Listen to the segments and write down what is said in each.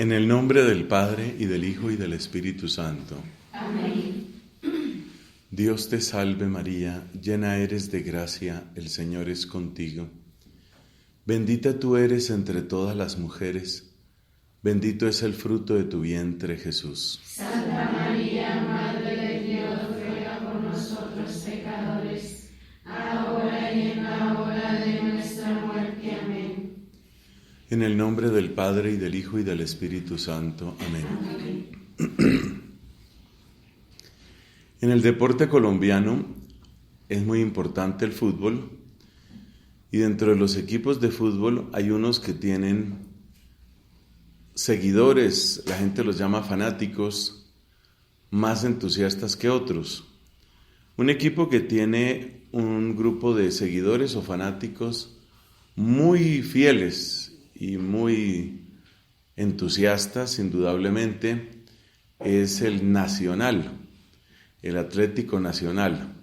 En el nombre del Padre, y del Hijo, y del Espíritu Santo. Amén. Dios te salve María, llena eres de gracia, el Señor es contigo. Bendita tú eres entre todas las mujeres, bendito es el fruto de tu vientre, Jesús. Santa María, Madre de Dios, ruega por nosotros pecadores, ahora y en la hora de nuestra muerte. Amén. En el nombre del Padre, y del Hijo, y del Espíritu Santo. Amén. Amén. En el deporte colombiano es muy importante el fútbol, y dentro de los equipos de fútbol hay unos que tienen seguidores, la gente los llama fanáticos, más entusiastas que otros. Un equipo que tiene un grupo de seguidores o fanáticos muy fieles y muy entusiastas, indudablemente, es el Nacional, el Atlético Nacional.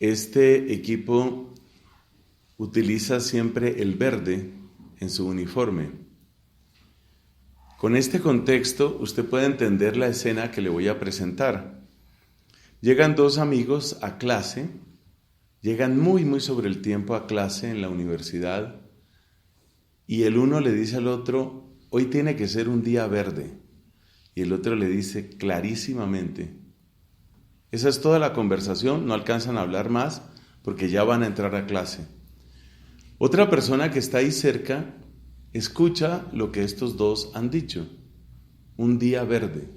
Este equipo utiliza siempre el verde en su uniforme. Con este contexto, usted puede entender la escena que le voy a presentar. Llegan dos amigos a clase, llegan muy sobre el tiempo a clase en la universidad, y el uno le dice al otro, hoy tiene que ser un día verde, y el otro le dice clarísimamente. Esa es toda la conversación, no alcanzan a hablar más porque ya van a entrar a clase. Otra persona que está ahí cerca escucha lo que estos dos han dicho, un día verde,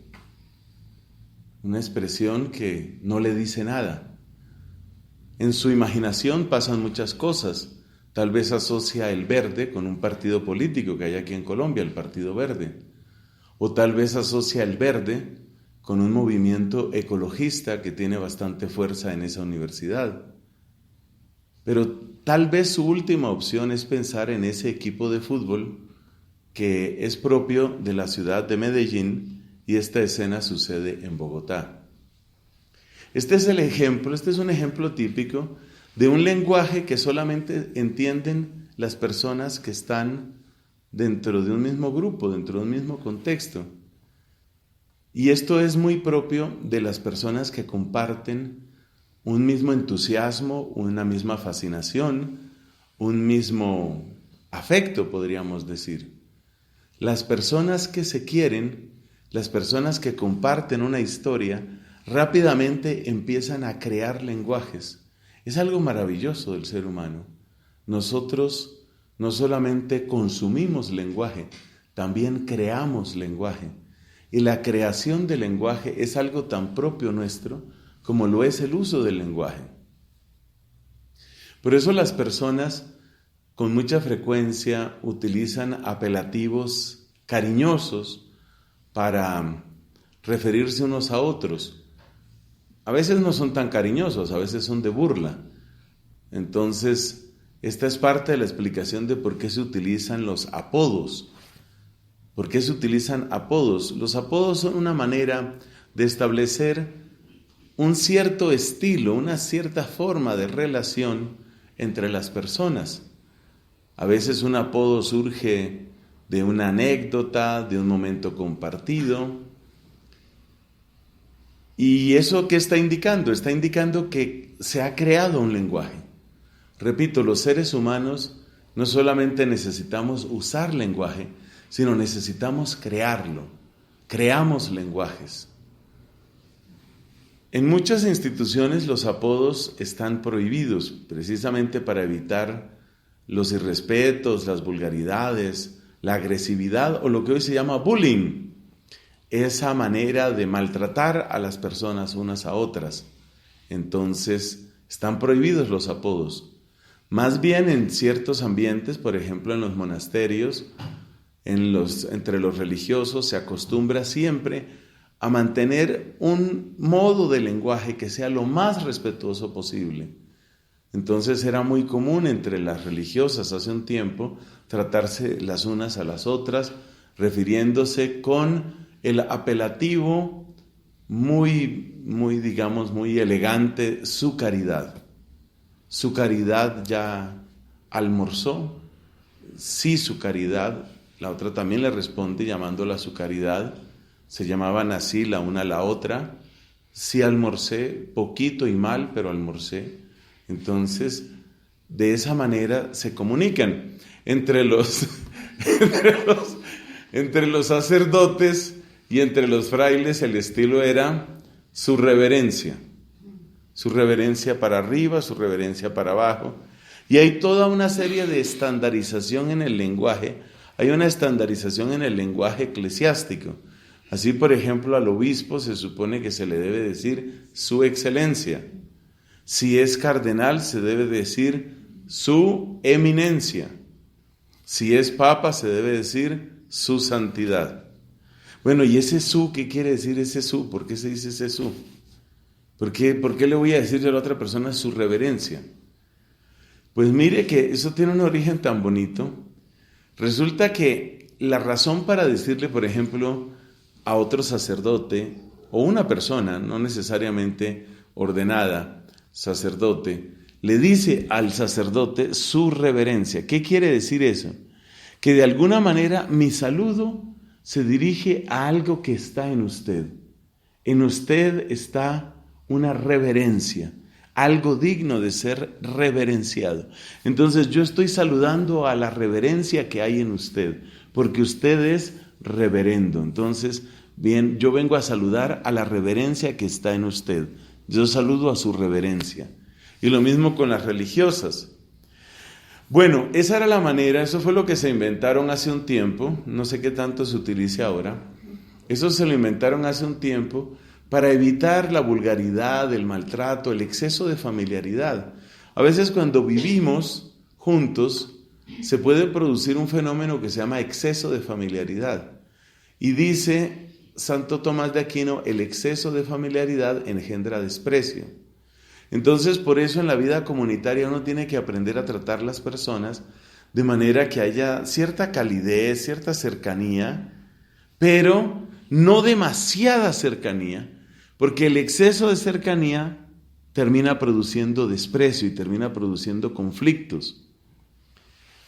una expresión que no le dice nada. En su imaginación pasan muchas cosas, tal vez asocia el verde con un partido político que hay aquí en Colombia, el Partido Verde, o tal vez asocia el verde con un movimiento ecologista que tiene bastante fuerza en esa universidad. Pero tal vez su última opción es pensar en ese equipo de fútbol que es propio de la ciudad de Medellín, y esta escena sucede en Bogotá. Este es un ejemplo típico de un lenguaje que solamente entienden las personas que están dentro de un mismo grupo, dentro de un mismo contexto. Y esto es muy propio de las personas que comparten un mismo entusiasmo, una misma fascinación, un mismo afecto, podríamos decir. Las personas que se quieren, las personas que comparten una historia, rápidamente empiezan a crear lenguajes. Es algo maravilloso del ser humano. Nosotros no solamente consumimos lenguaje, también creamos lenguaje. Y la creación del lenguaje es algo tan propio nuestro como lo es el uso del lenguaje. Por eso las personas con mucha frecuencia utilizan apelativos cariñosos para referirse unos a otros. A veces no son tan cariñosos, a veces son de burla. Entonces, esta es parte de la explicación de por qué se utilizan los apodos. ¿Por qué se utilizan apodos? Los apodos son una manera de establecer un cierto estilo, una cierta forma de relación entre las personas. A veces un apodo surge de una anécdota, de un momento compartido. ¿Y eso qué está indicando? Está indicando que se ha creado un lenguaje. Repito, los seres humanos no solamente necesitamos usar lenguaje, sino necesitamos crearlo. Creamos lenguajes. En muchas instituciones los apodos están prohibidos, precisamente para evitar los irrespetos, las vulgaridades, la agresividad o lo que hoy se llama bullying, esa manera de maltratar a las personas unas a otras. Entonces, están prohibidos los apodos. Más bien en ciertos ambientes, por ejemplo en los monasterios, entre los religiosos se acostumbra siempre a mantener un modo de lenguaje que sea lo más respetuoso posible. Entonces era muy común entre las religiosas hace un tiempo tratarse las unas a las otras, refiriéndose con el apelativo muy elegante, su caridad. Su caridad ya almorzó, sí, su caridad La otra también le responde llamándola a su caridad. Se llamaban así la una a la otra. Sí almorcé, poquito y mal, pero almorcé. Entonces, de esa manera se comunican entre los sacerdotes y entre los frailes. El estilo era su reverencia para arriba, su reverencia para abajo. Y hay toda una serie de estandarización en el lenguaje. Hay una estandarización en el lenguaje eclesiástico. Así, por ejemplo, al obispo se supone que se le debe decir su excelencia. Si es cardenal, se debe decir su eminencia. Si es papa, se debe decir su santidad. Bueno, ¿y ese su qué quiere decir ese su? ¿Por qué se dice ese su? ¿Por qué le voy a decir yo a la otra persona su reverencia? Pues mire que eso tiene un origen tan bonito. Resulta que la razón para decirle, por ejemplo, a otro sacerdote o una persona, no necesariamente ordenada, sacerdote, le dice al sacerdote su reverencia. ¿Qué quiere decir eso? Que de alguna manera mi saludo se dirige a algo que está en usted. En usted está una reverencia, algo digno de ser reverenciado. Entonces yo estoy saludando a la reverencia que hay en usted, porque usted es reverendo. Entonces, bien, yo vengo a saludar a la reverencia que está en usted. Yo saludo a su reverencia. Y lo mismo con las religiosas. Bueno, esa era la manera, eso fue lo que se inventaron hace un tiempo, no sé qué tanto se utilice ahora. Eso se lo inventaron hace un tiempo para evitar la vulgaridad, el maltrato, el exceso de familiaridad. A veces cuando vivimos juntos se puede producir un fenómeno que se llama exceso de familiaridad. Y dice Santo Tomás de Aquino, el exceso de familiaridad engendra desprecio. Entonces, por eso en la vida comunitaria uno tiene que aprender a tratar las personas de manera que haya cierta calidez, cierta cercanía, pero no demasiada cercanía, porque el exceso de cercanía termina produciendo desprecio y termina produciendo conflictos.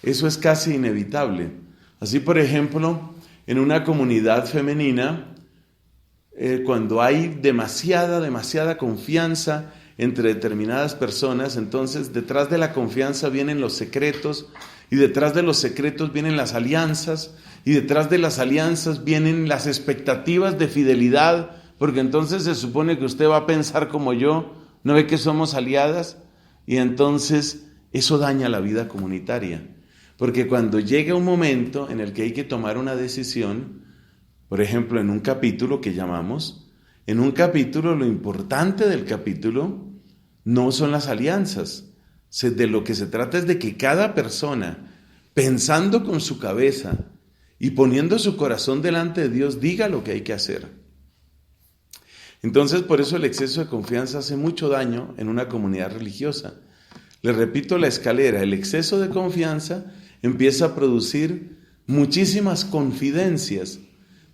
Eso es casi inevitable. Así, por ejemplo, en una comunidad femenina, cuando hay demasiada confianza entre determinadas personas, entonces detrás de la confianza vienen los secretos, y detrás de los secretos vienen las alianzas, y detrás de las alianzas vienen las expectativas de fidelidad, porque entonces se supone que usted va a pensar como yo, ¿no ve que somos aliadas? Y entonces eso daña la vida comunitaria, porque cuando llega un momento en el que hay que tomar una decisión, por ejemplo en un capítulo que llamamos, en un capítulo lo importante del capítulo no son las alianzas. De lo que se trata es de que cada persona, pensando con su cabeza y poniendo su corazón delante de Dios, diga lo que hay que hacer. Entonces, por eso el exceso de confianza hace mucho daño en una comunidad religiosa. Le repito la escalera, el exceso de confianza empieza a producir muchísimas confidencias,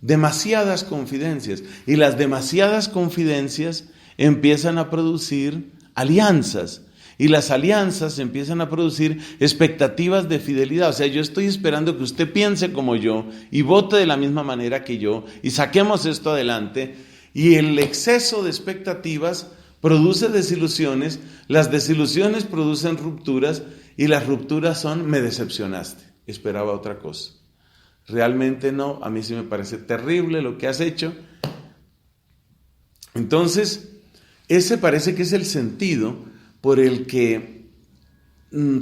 demasiadas confidencias, y las demasiadas confidencias empiezan a producir alianzas, y las alianzas empiezan a producir expectativas de fidelidad. O sea, yo estoy esperando que usted piense como yo y vote de la misma manera que yo y saquemos esto adelante, y el exceso de expectativas produce desilusiones, las desilusiones producen rupturas, y las rupturas son: me decepcionaste, esperaba otra cosa. Realmente no, a mí sí me parece terrible lo que has hecho. Entonces, ese parece que es el sentido por el que,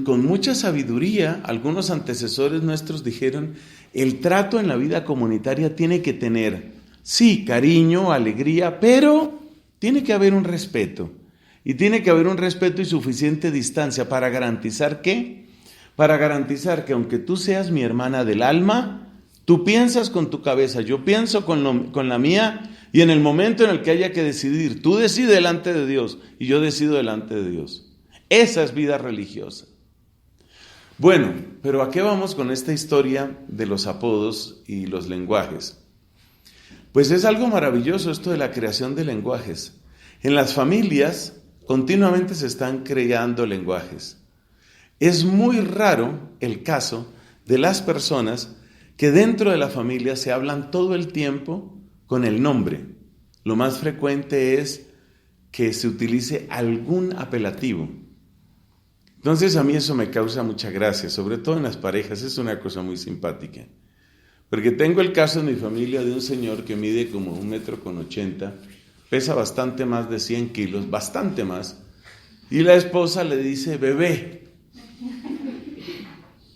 con mucha sabiduría, algunos antecesores nuestros dijeron: el trato en la vida comunitaria tiene que tener, sí, cariño, alegría, pero tiene que haber un respeto. Y tiene que haber un respeto y suficiente distancia para garantizar ¿qué? Para garantizar que aunque tú seas mi hermana del alma, tú piensas con tu cabeza, yo pienso con la mía, y en el momento en el que haya que decidir, tú decides delante de Dios y yo decido delante de Dios. Esa es vida religiosa. Bueno, pero ¿a qué vamos con esta historia de los apodos y los lenguajes? Pues es algo maravilloso esto de la creación de lenguajes. En las familias continuamente se están creando lenguajes. Es muy raro el caso de las personas que dentro de la familia se hablan todo el tiempo con el nombre. Lo más frecuente es que se utilice algún apelativo. Entonces a mí eso me causa mucha gracia, sobre todo en las parejas, es una cosa muy simpática. Porque tengo el caso en mi familia de un señor que mide como 1,80 m, pesa bastante más de 100 kilos, bastante más, y la esposa le dice bebé.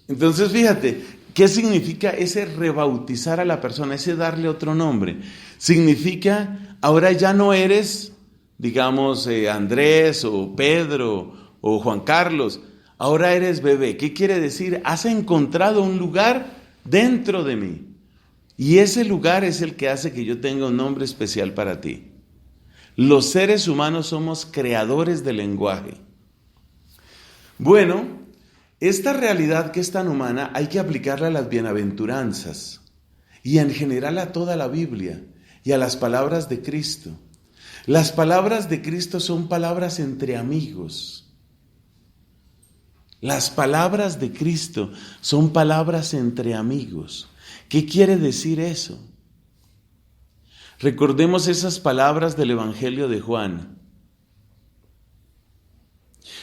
Entonces fíjate, ¿qué significa ese rebautizar a la persona, ese darle otro nombre? Significa, ahora ya no eres, digamos, Andrés o Pedro o Juan Carlos, ahora eres bebé. ¿Qué quiere decir? Has encontrado un lugar dentro de mí. Y ese lugar es el que hace que yo tenga un nombre especial para ti. Los seres humanos somos creadores del lenguaje. Bueno, esta realidad que es tan humana hay que aplicarla a las bienaventuranzas y en general a toda la Biblia y a las palabras de Cristo. Las palabras de Cristo son palabras entre amigos. Las palabras de Cristo son palabras entre amigos. ¿Qué quiere decir eso? Recordemos esas palabras del Evangelio de Juan.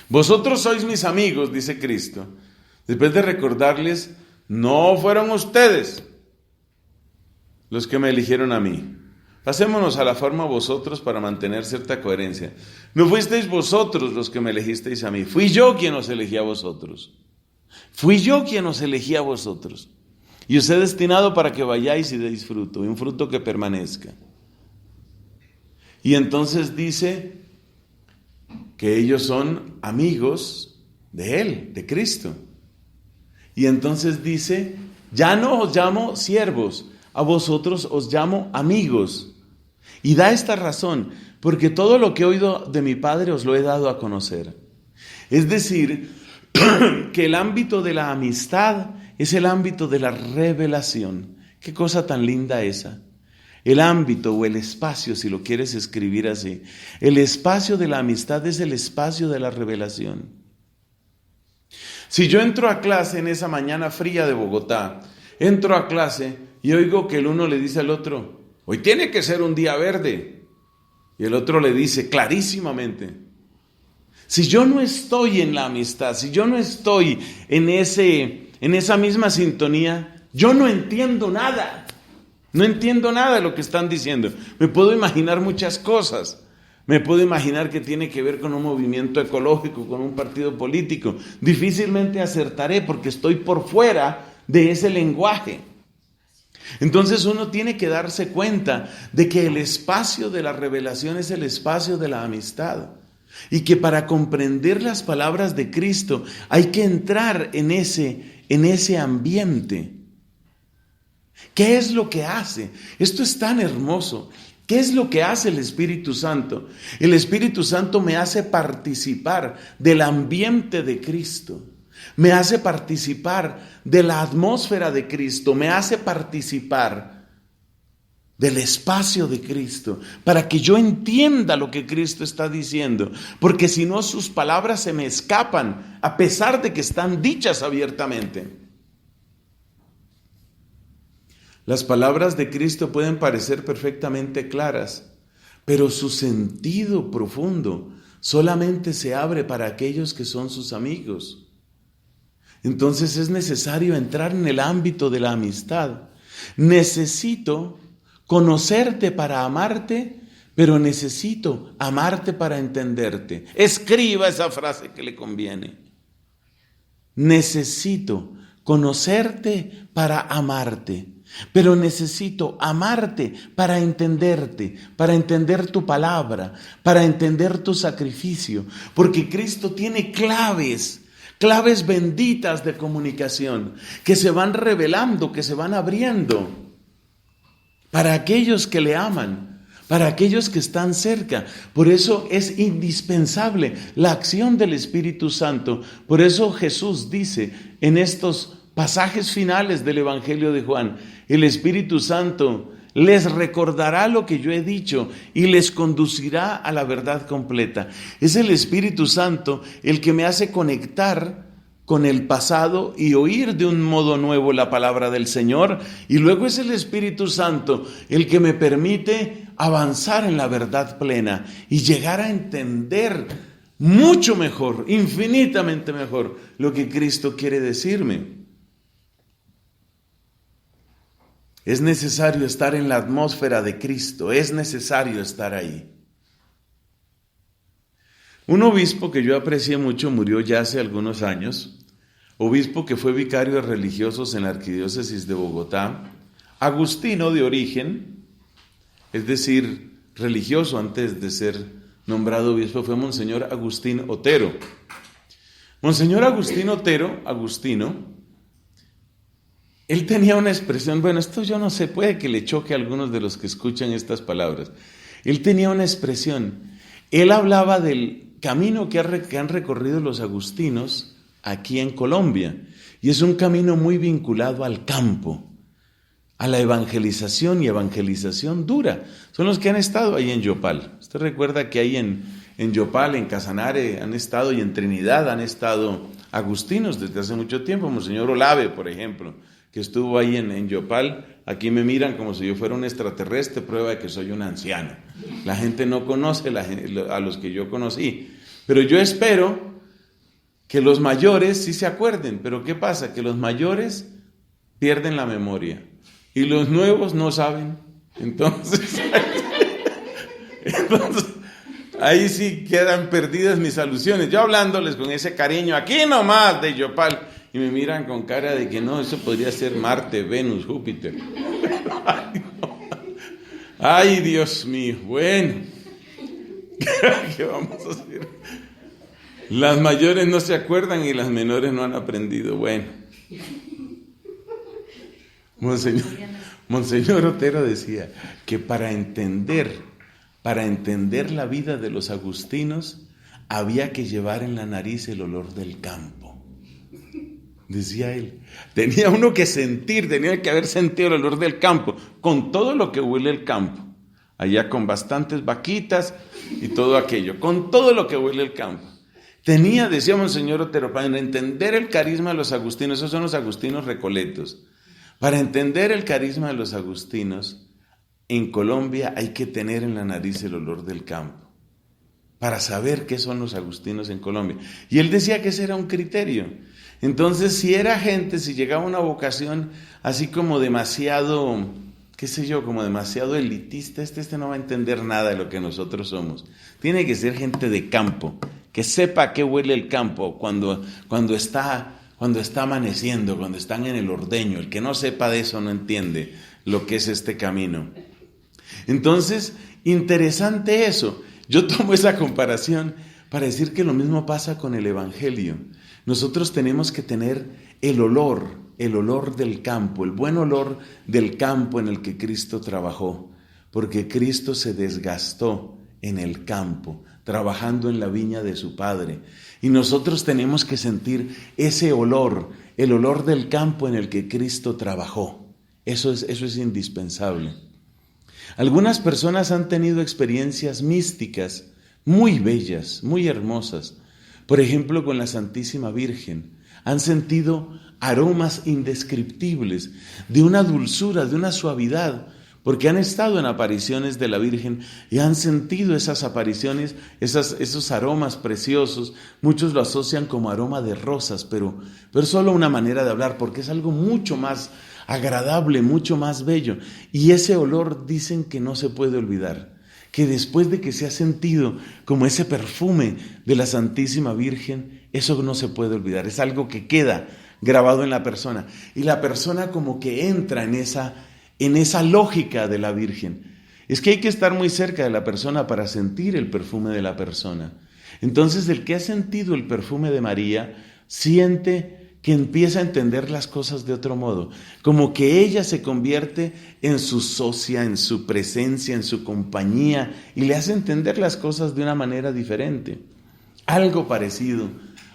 Vosotros sois mis amigos, dice Cristo. Después de recordarles, no fueron ustedes los que me eligieron a mí. Pasémonos a la forma vosotros para mantener cierta coherencia. No fuisteis vosotros los que me elegisteis a mí. Fui yo quien os elegí a vosotros. Fui yo quien os elegí a vosotros. Y os he destinado para que vayáis y deis fruto, un fruto que permanezca. Y entonces dice que ellos son amigos de Él, de Cristo. Y entonces dice, ya no os llamo siervos, a vosotros os llamo amigos. Y da esta razón, porque todo lo que he oído de mi Padre os lo he dado a conocer. Es decir, que el ámbito de la amistad es el ámbito de la revelación. Qué cosa tan linda esa. El ámbito o el espacio, si lo quieres escribir así, el espacio de la amistad es el espacio de la revelación. Si yo entro a clase en esa mañana fría de Bogotá, entro a clase y oigo que el uno le dice al otro, hoy tiene que ser un día verde. Y el otro le dice clarísimamente, si yo no estoy en la amistad, si yo no estoy en esa misma sintonía, yo no entiendo nada. No entiendo nada de lo que están diciendo. Me puedo imaginar muchas cosas. Me puedo imaginar que tiene que ver con un movimiento ecológico, con un partido político. Difícilmente acertaré porque estoy por fuera de ese lenguaje. Entonces uno tiene que darse cuenta de que el espacio de la revelación es el espacio de la amistad. Y que para comprender las palabras de Cristo hay que entrar en ese ambiente. ¿Qué es lo que hace? Esto es tan hermoso. ¿Qué es lo que hace el Espíritu Santo? El Espíritu Santo me hace participar del ambiente de Cristo. Me hace participar de la atmósfera de Cristo. Me hace participar del espacio de Cristo, para que yo entienda lo que Cristo está diciendo, porque si no sus palabras se me escapan, a pesar de que están dichas abiertamente. Las palabras de Cristo pueden parecer perfectamente claras, pero su sentido profundo solamente se abre para aquellos que son sus amigos. Entonces es necesario entrar en el ámbito de la amistad. Necesito conocerte para amarte, pero necesito amarte para entenderte. Escriba esa frase que le conviene. Necesito conocerte para amarte, pero necesito amarte para entender tu palabra, para entender tu sacrificio, porque Cristo tiene claves benditas de comunicación que se van revelando, que se van abriendo para aquellos que le aman, para aquellos que están cerca. Por eso es indispensable la acción del Espíritu Santo. Por eso Jesús dice en estos pasajes finales del Evangelio de Juan, el Espíritu Santo les recordará lo que yo he dicho y les conducirá a la verdad completa. Es el Espíritu Santo el que me hace conectar con el pasado y oír de un modo nuevo la palabra del Señor, y luego es el Espíritu Santo el que me permite avanzar en la verdad plena y llegar a entender mucho mejor, infinitamente mejor, lo que Cristo quiere decirme. Es necesario estar en la atmósfera de Cristo, es necesario estar ahí. Un obispo que yo aprecié mucho murió ya hace algunos años, obispo que fue vicario de religiosos en la arquidiócesis de Bogotá, agustino de origen, es decir, religioso antes de ser nombrado obispo, fue Monseñor Agustín Otero. Monseñor Agustín Otero, agustino, él tenía una expresión, bueno, esto yo no sé, puede que le choque a algunos de los que escuchan estas palabras. Él tenía una expresión, él hablaba del camino que han recorrido los agustinos aquí en Colombia, y es un camino muy vinculado al campo, a la evangelización y evangelización dura. Son los que han estado ahí en Yopal. Usted recuerda que ahí en Yopal, en Casanare han estado, y en Trinidad han estado agustinos desde hace mucho tiempo. Monseñor Olave, por ejemplo, que estuvo ahí en Yopal. Aquí me miran como si yo fuera un extraterrestre, prueba de que soy un anciano. La gente no conoce a los que yo conocí. Pero yo espero que los mayores sí se acuerden. Pero ¿qué pasa? Que los mayores pierden la memoria y los nuevos no saben. Entonces ahí sí quedan perdidas mis alusiones. Yo hablándoles con ese cariño, aquí nomás de Yopal, y me miran con cara de que no, eso podría ser Marte, Venus, Júpiter. Ay, no. Ay, Dios mío, bueno, ¿qué vamos a hacer? Las mayores no se acuerdan y las menores no han aprendido. Bueno, Monseñor Otero decía que para entender la vida de los agustinos había que llevar en la nariz el olor del campo. Decía él, tenía uno que sentir, tenía que haber sentido el olor del campo, con todo lo que huele el campo, allá con bastantes vaquitas y todo aquello, con todo lo que huele el campo. Tenía, decía Monseñor Otero, para entender el carisma de los agustinos, esos son los agustinos recoletos, para entender el carisma de los agustinos, en Colombia hay que tener en la nariz el olor del campo, para saber qué son los agustinos en Colombia. Y él decía que ese era un criterio. Entonces, si era gente, si llegaba una vocación así como demasiado, qué sé yo, como demasiado elitista, este no va a entender nada de lo que nosotros somos. Tiene que ser gente de campo, que sepa a qué huele el campo cuando está amaneciendo, cuando están en el ordeño. El que no sepa de eso no entiende lo que es este camino. Entonces, interesante eso. Yo tomo esa comparación para decir que lo mismo pasa con el Evangelio. Nosotros tenemos que tener el olor del campo, el buen olor del campo en el que Cristo trabajó, porque Cristo se desgastó en el campo, trabajando en la viña de su Padre. Y nosotros tenemos que sentir ese olor, el olor del campo en el que Cristo trabajó. Eso es indispensable. Algunas personas han tenido experiencias místicas muy bellas, muy hermosas. Por ejemplo, con la Santísima Virgen. Han sentido aromas indescriptibles, de una dulzura, de una suavidad, porque han estado en apariciones de la Virgen y han sentido esas apariciones, esos aromas preciosos. Muchos lo asocian como aroma de rosas, pero es solo una manera de hablar, porque es algo mucho más agradable, mucho más bello. Y ese olor dicen que no se puede olvidar, que después de que se ha sentido como ese perfume de la Santísima Virgen, eso no se puede olvidar, es algo que queda grabado en la persona, y la persona como que entra en esa lógica de la Virgen. Es que hay que estar muy cerca de la persona para sentir el perfume de la persona. Entonces, el que ha sentido el perfume de María, siente que empieza a entender las cosas de otro modo, como que ella se convierte en su socia, en su presencia, en su compañía, y le hace entender las cosas de una manera diferente. Algo parecido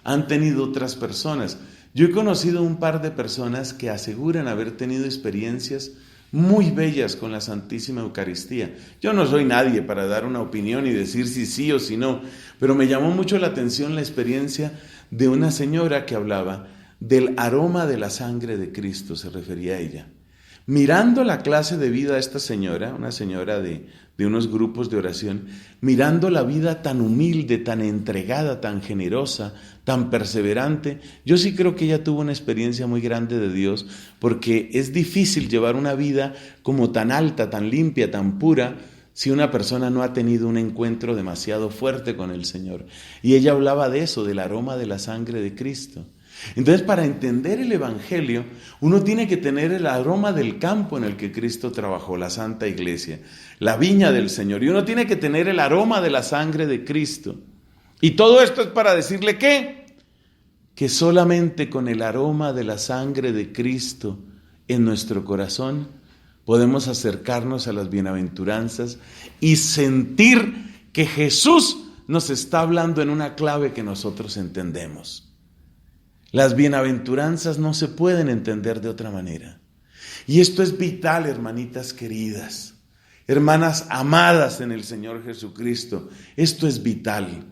han tenido otras personas. Yo he conocido un par de personas que aseguran haber tenido experiencias muy bellas con la Santísima Eucaristía. Yo no soy nadie para dar una opinión y decir si sí o si no, pero me llamó mucho la atención la experiencia de una señora que hablaba del aroma de la sangre de Cristo, se refería a ella. Mirando la clase de vida de esta señora, una señora de unos grupos de oración, mirando la vida tan humilde, tan entregada, tan generosa, tan perseverante, yo sí creo que ella tuvo una experiencia muy grande de Dios, porque es difícil llevar una vida como tan alta, tan limpia, tan pura, si una persona no ha tenido un encuentro demasiado fuerte con el Señor. Y ella hablaba de eso, del aroma de la sangre de Cristo. Entonces, para entender el Evangelio, uno tiene que tener el aroma del campo en el que Cristo trabajó, la Santa Iglesia, la viña del Señor. Y uno tiene que tener el aroma de la sangre de Cristo. Y todo esto es para decirle que solamente con el aroma de la sangre de Cristo en nuestro corazón podemos acercarnos a las bienaventuranzas y sentir que Jesús nos está hablando en una clave que nosotros entendemos. Las bienaventuranzas no se pueden entender de otra manera. Y esto es vital, hermanitas queridas, hermanas amadas en el Señor Jesucristo. Esto es vital.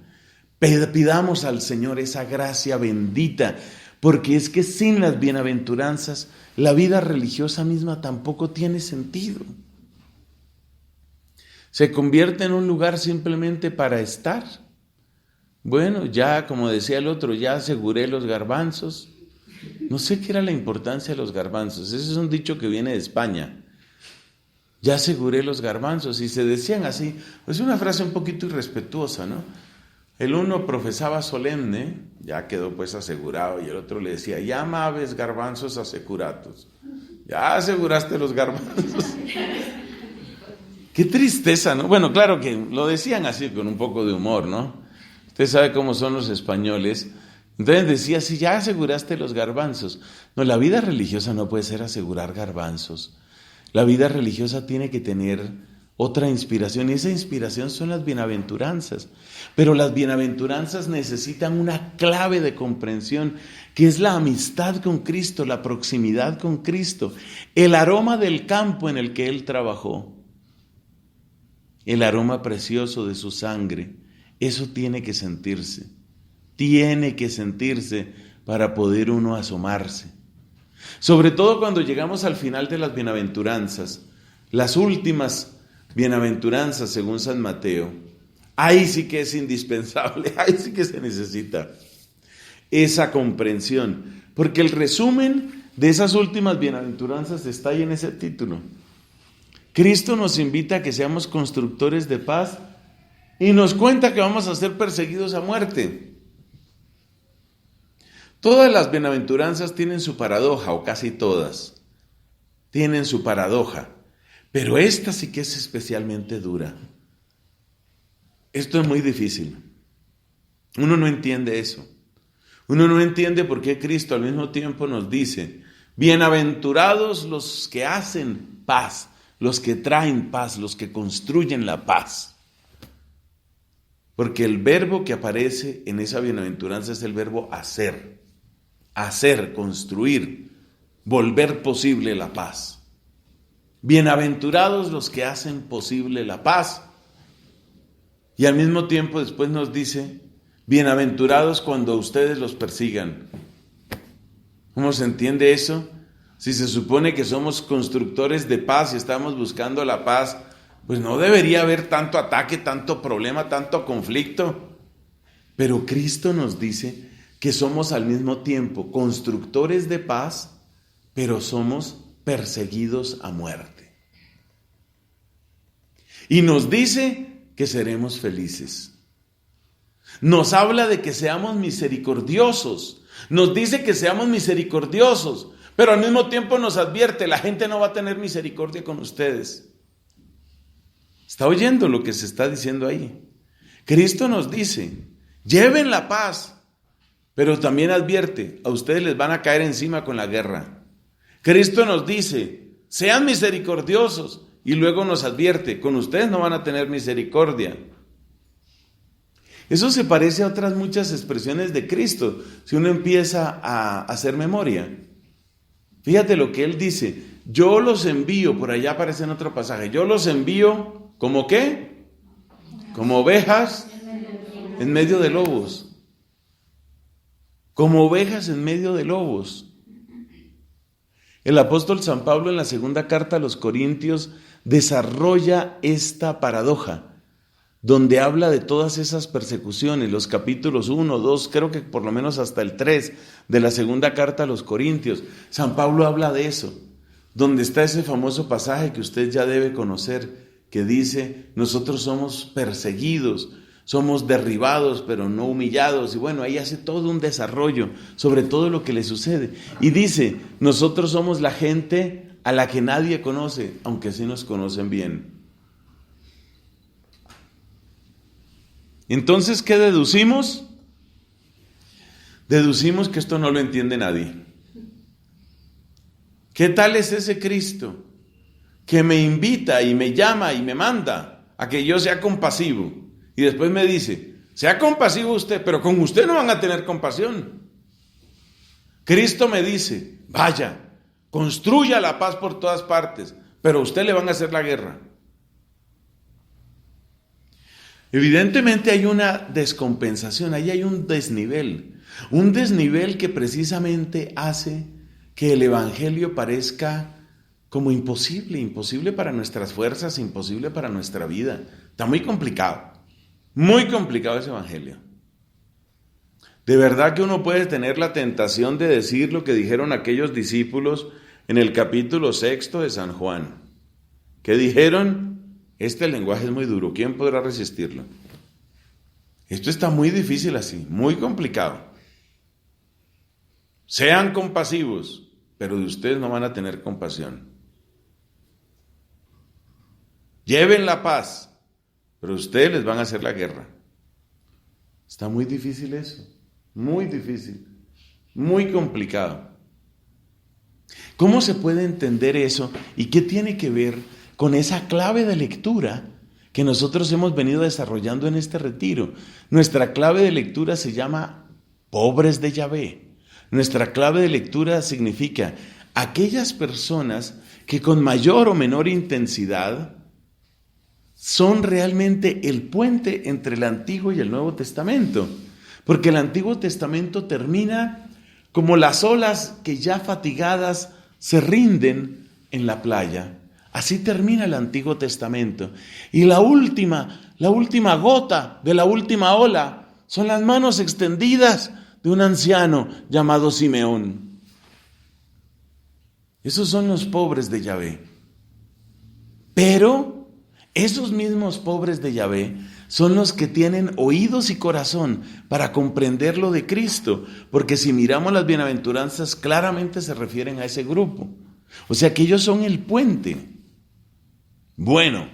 Pidamos al Señor esa gracia bendita, porque es que sin las bienaventuranzas, la vida religiosa misma tampoco tiene sentido. Se convierte en un lugar simplemente para estar. Bueno, ya como decía el otro, ya aseguré los garbanzos. No sé qué era la importancia de los garbanzos. Ese es un dicho que viene de España. Ya aseguré los garbanzos. Y se decían así. Es una frase un poquito irrespetuosa, ¿no? El uno profesaba solemne, ya quedó pues asegurado, y el otro le decía, ya maves garbanzos asecuratos. Ya aseguraste los garbanzos. Qué tristeza, ¿no? Bueno, claro que lo decían así con un poco de humor, ¿no? Usted sabe cómo son los españoles. Entonces decía, si ya aseguraste los garbanzos. No, la vida religiosa no puede ser asegurar garbanzos. La vida religiosa tiene que tener otra inspiración, y esa inspiración son las bienaventuranzas. Pero las bienaventuranzas necesitan una clave de comprensión, que es la amistad con Cristo, la proximidad con Cristo, el aroma del campo en el que Él trabajó, el aroma precioso de su sangre. Eso tiene que sentirse para poder uno asomarse. Sobre todo cuando llegamos al final de las bienaventuranzas, las últimas bienaventuranzas según San Mateo, ahí sí que es indispensable, ahí sí que se necesita esa comprensión, porque el resumen de esas últimas bienaventuranzas está ahí en ese título. Cristo nos invita a que seamos constructores de paz y nos cuenta que vamos a ser perseguidos a muerte. Todas las bienaventuranzas tienen su paradoja, o casi todas tienen su paradoja, pero esta sí que es especialmente dura. Esto es muy difícil. Uno no entiende eso. Uno no entiende por qué Cristo al mismo tiempo nos dice, bienaventurados los que hacen paz, los que traen paz, los que construyen la paz. Porque el verbo que aparece en esa bienaventuranza es el verbo hacer. Hacer, construir, volver posible la paz. Bienaventurados los que hacen posible la paz. Y al mismo tiempo después nos dice, bienaventurados cuando ustedes los persigan. ¿Cómo se entiende eso? Si se supone que somos constructores de paz y estamos buscando la paz, pues no debería haber tanto ataque, tanto problema, tanto conflicto. Pero Cristo nos dice que somos al mismo tiempo constructores de paz, pero somos perseguidos a muerte. Y nos dice que seremos felices. Nos habla de que seamos misericordiosos. Nos dice que seamos misericordiosos, pero al mismo tiempo nos advierte, la gente no va a tener misericordia con ustedes. ¿Está oyendo lo que se está diciendo ahí? Cristo nos dice, lleven la paz, pero también advierte, a ustedes les van a caer encima con la guerra. Cristo nos dice, sean misericordiosos, y luego nos advierte, con ustedes no van a tener misericordia. Eso se parece a otras muchas expresiones de Cristo, si uno empieza a hacer memoria. Fíjate lo que Él dice, yo los envío, por allá aparece en otro pasaje, yo los envío, ¿como qué? Como ovejas en medio de lobos. como ovejas en medio de lobos. El apóstol San Pablo en la segunda carta a los Corintios desarrolla esta paradoja, donde habla de todas esas persecuciones, los capítulos 1, 2, creo que por lo menos hasta el 3 de la segunda carta a los Corintios. San Pablo habla de eso, donde está ese famoso pasaje que usted ya debe conocer, que dice, nosotros somos perseguidos, somos derribados, pero no humillados. Y bueno, ahí hace todo un desarrollo sobre todo lo que le sucede. Y dice, nosotros somos la gente a la que nadie conoce, aunque sí nos conocen bien. Entonces, ¿qué deducimos? Deducimos que esto no lo entiende nadie. ¿Qué tal es ese Cristo que me invita y me llama y me manda a que yo sea compasivo? Y después me dice, sea compasivo usted, pero con usted no van a tener compasión. Cristo me dice, vaya, construya la paz por todas partes, pero a usted le van a hacer la guerra. Evidentemente hay una descompensación, ahí hay un desnivel que precisamente hace que el Evangelio parezca como imposible para nuestras fuerzas, imposible para nuestra vida. Está muy complicado ese Evangelio. De verdad que uno puede tener la tentación de decir lo que dijeron aquellos discípulos en el capítulo 6 de San Juan. ¿Qué dijeron? Este lenguaje es muy duro, ¿quién podrá resistirlo? Esto está muy difícil así, muy complicado. Sean compasivos, pero de ustedes no van a tener compasión. Lleven la paz, pero ustedes les van a hacer la guerra. Está muy difícil eso, muy difícil, muy complicado. ¿Cómo se puede entender eso y qué tiene que ver con esa clave de lectura que nosotros hemos venido desarrollando en este retiro? Nuestra clave de lectura se llama pobres de Yahvé. Nuestra clave de lectura significa aquellas personas que con mayor o menor intensidad son realmente el puente entre el Antiguo y el Nuevo Testamento. Porque el Antiguo Testamento termina como las olas que ya fatigadas se rinden en la playa. Así termina el Antiguo Testamento. Y la última gota de la última ola son las manos extendidas de un anciano llamado Simeón. Esos son los pobres de Yahvé. Pero esos mismos pobres de Yahvé son los que tienen oídos y corazón para comprender lo de Cristo, porque si miramos las bienaventuranzas claramente se refieren a ese grupo. O sea que ellos son el puente. Bueno,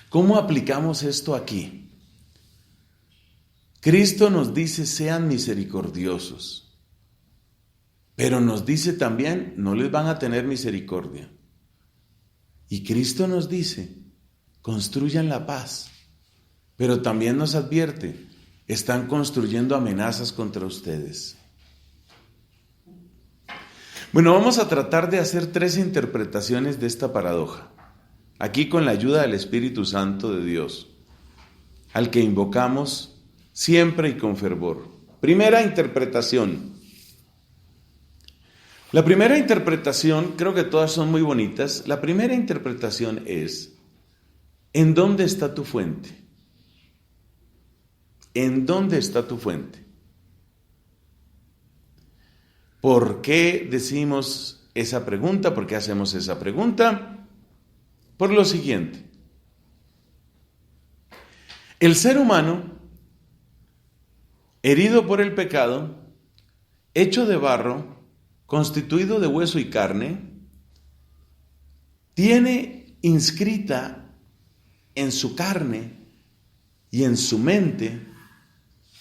¿cómo aplicamos esto aquí? Cristo nos dice, sean misericordiosos, pero nos dice también, no les van a tener misericordia. Y Cristo nos dice, construyan la paz, pero también nos advierte, están construyendo amenazas contra ustedes. Bueno, vamos a tratar de hacer 3 interpretaciones de esta paradoja. Aquí con la ayuda del Espíritu Santo de Dios, al que invocamos siempre y con fervor. Primera interpretación. La primera interpretación, creo que todas son muy bonitas. La primera interpretación es, ¿en dónde está tu fuente? ¿En dónde está tu fuente? ¿Por qué decimos esa pregunta? ¿Por qué hacemos esa pregunta? Por lo siguiente, el ser humano, herido por el pecado, hecho de barro, constituido de hueso y carne, tiene inscrita en su carne y en su mente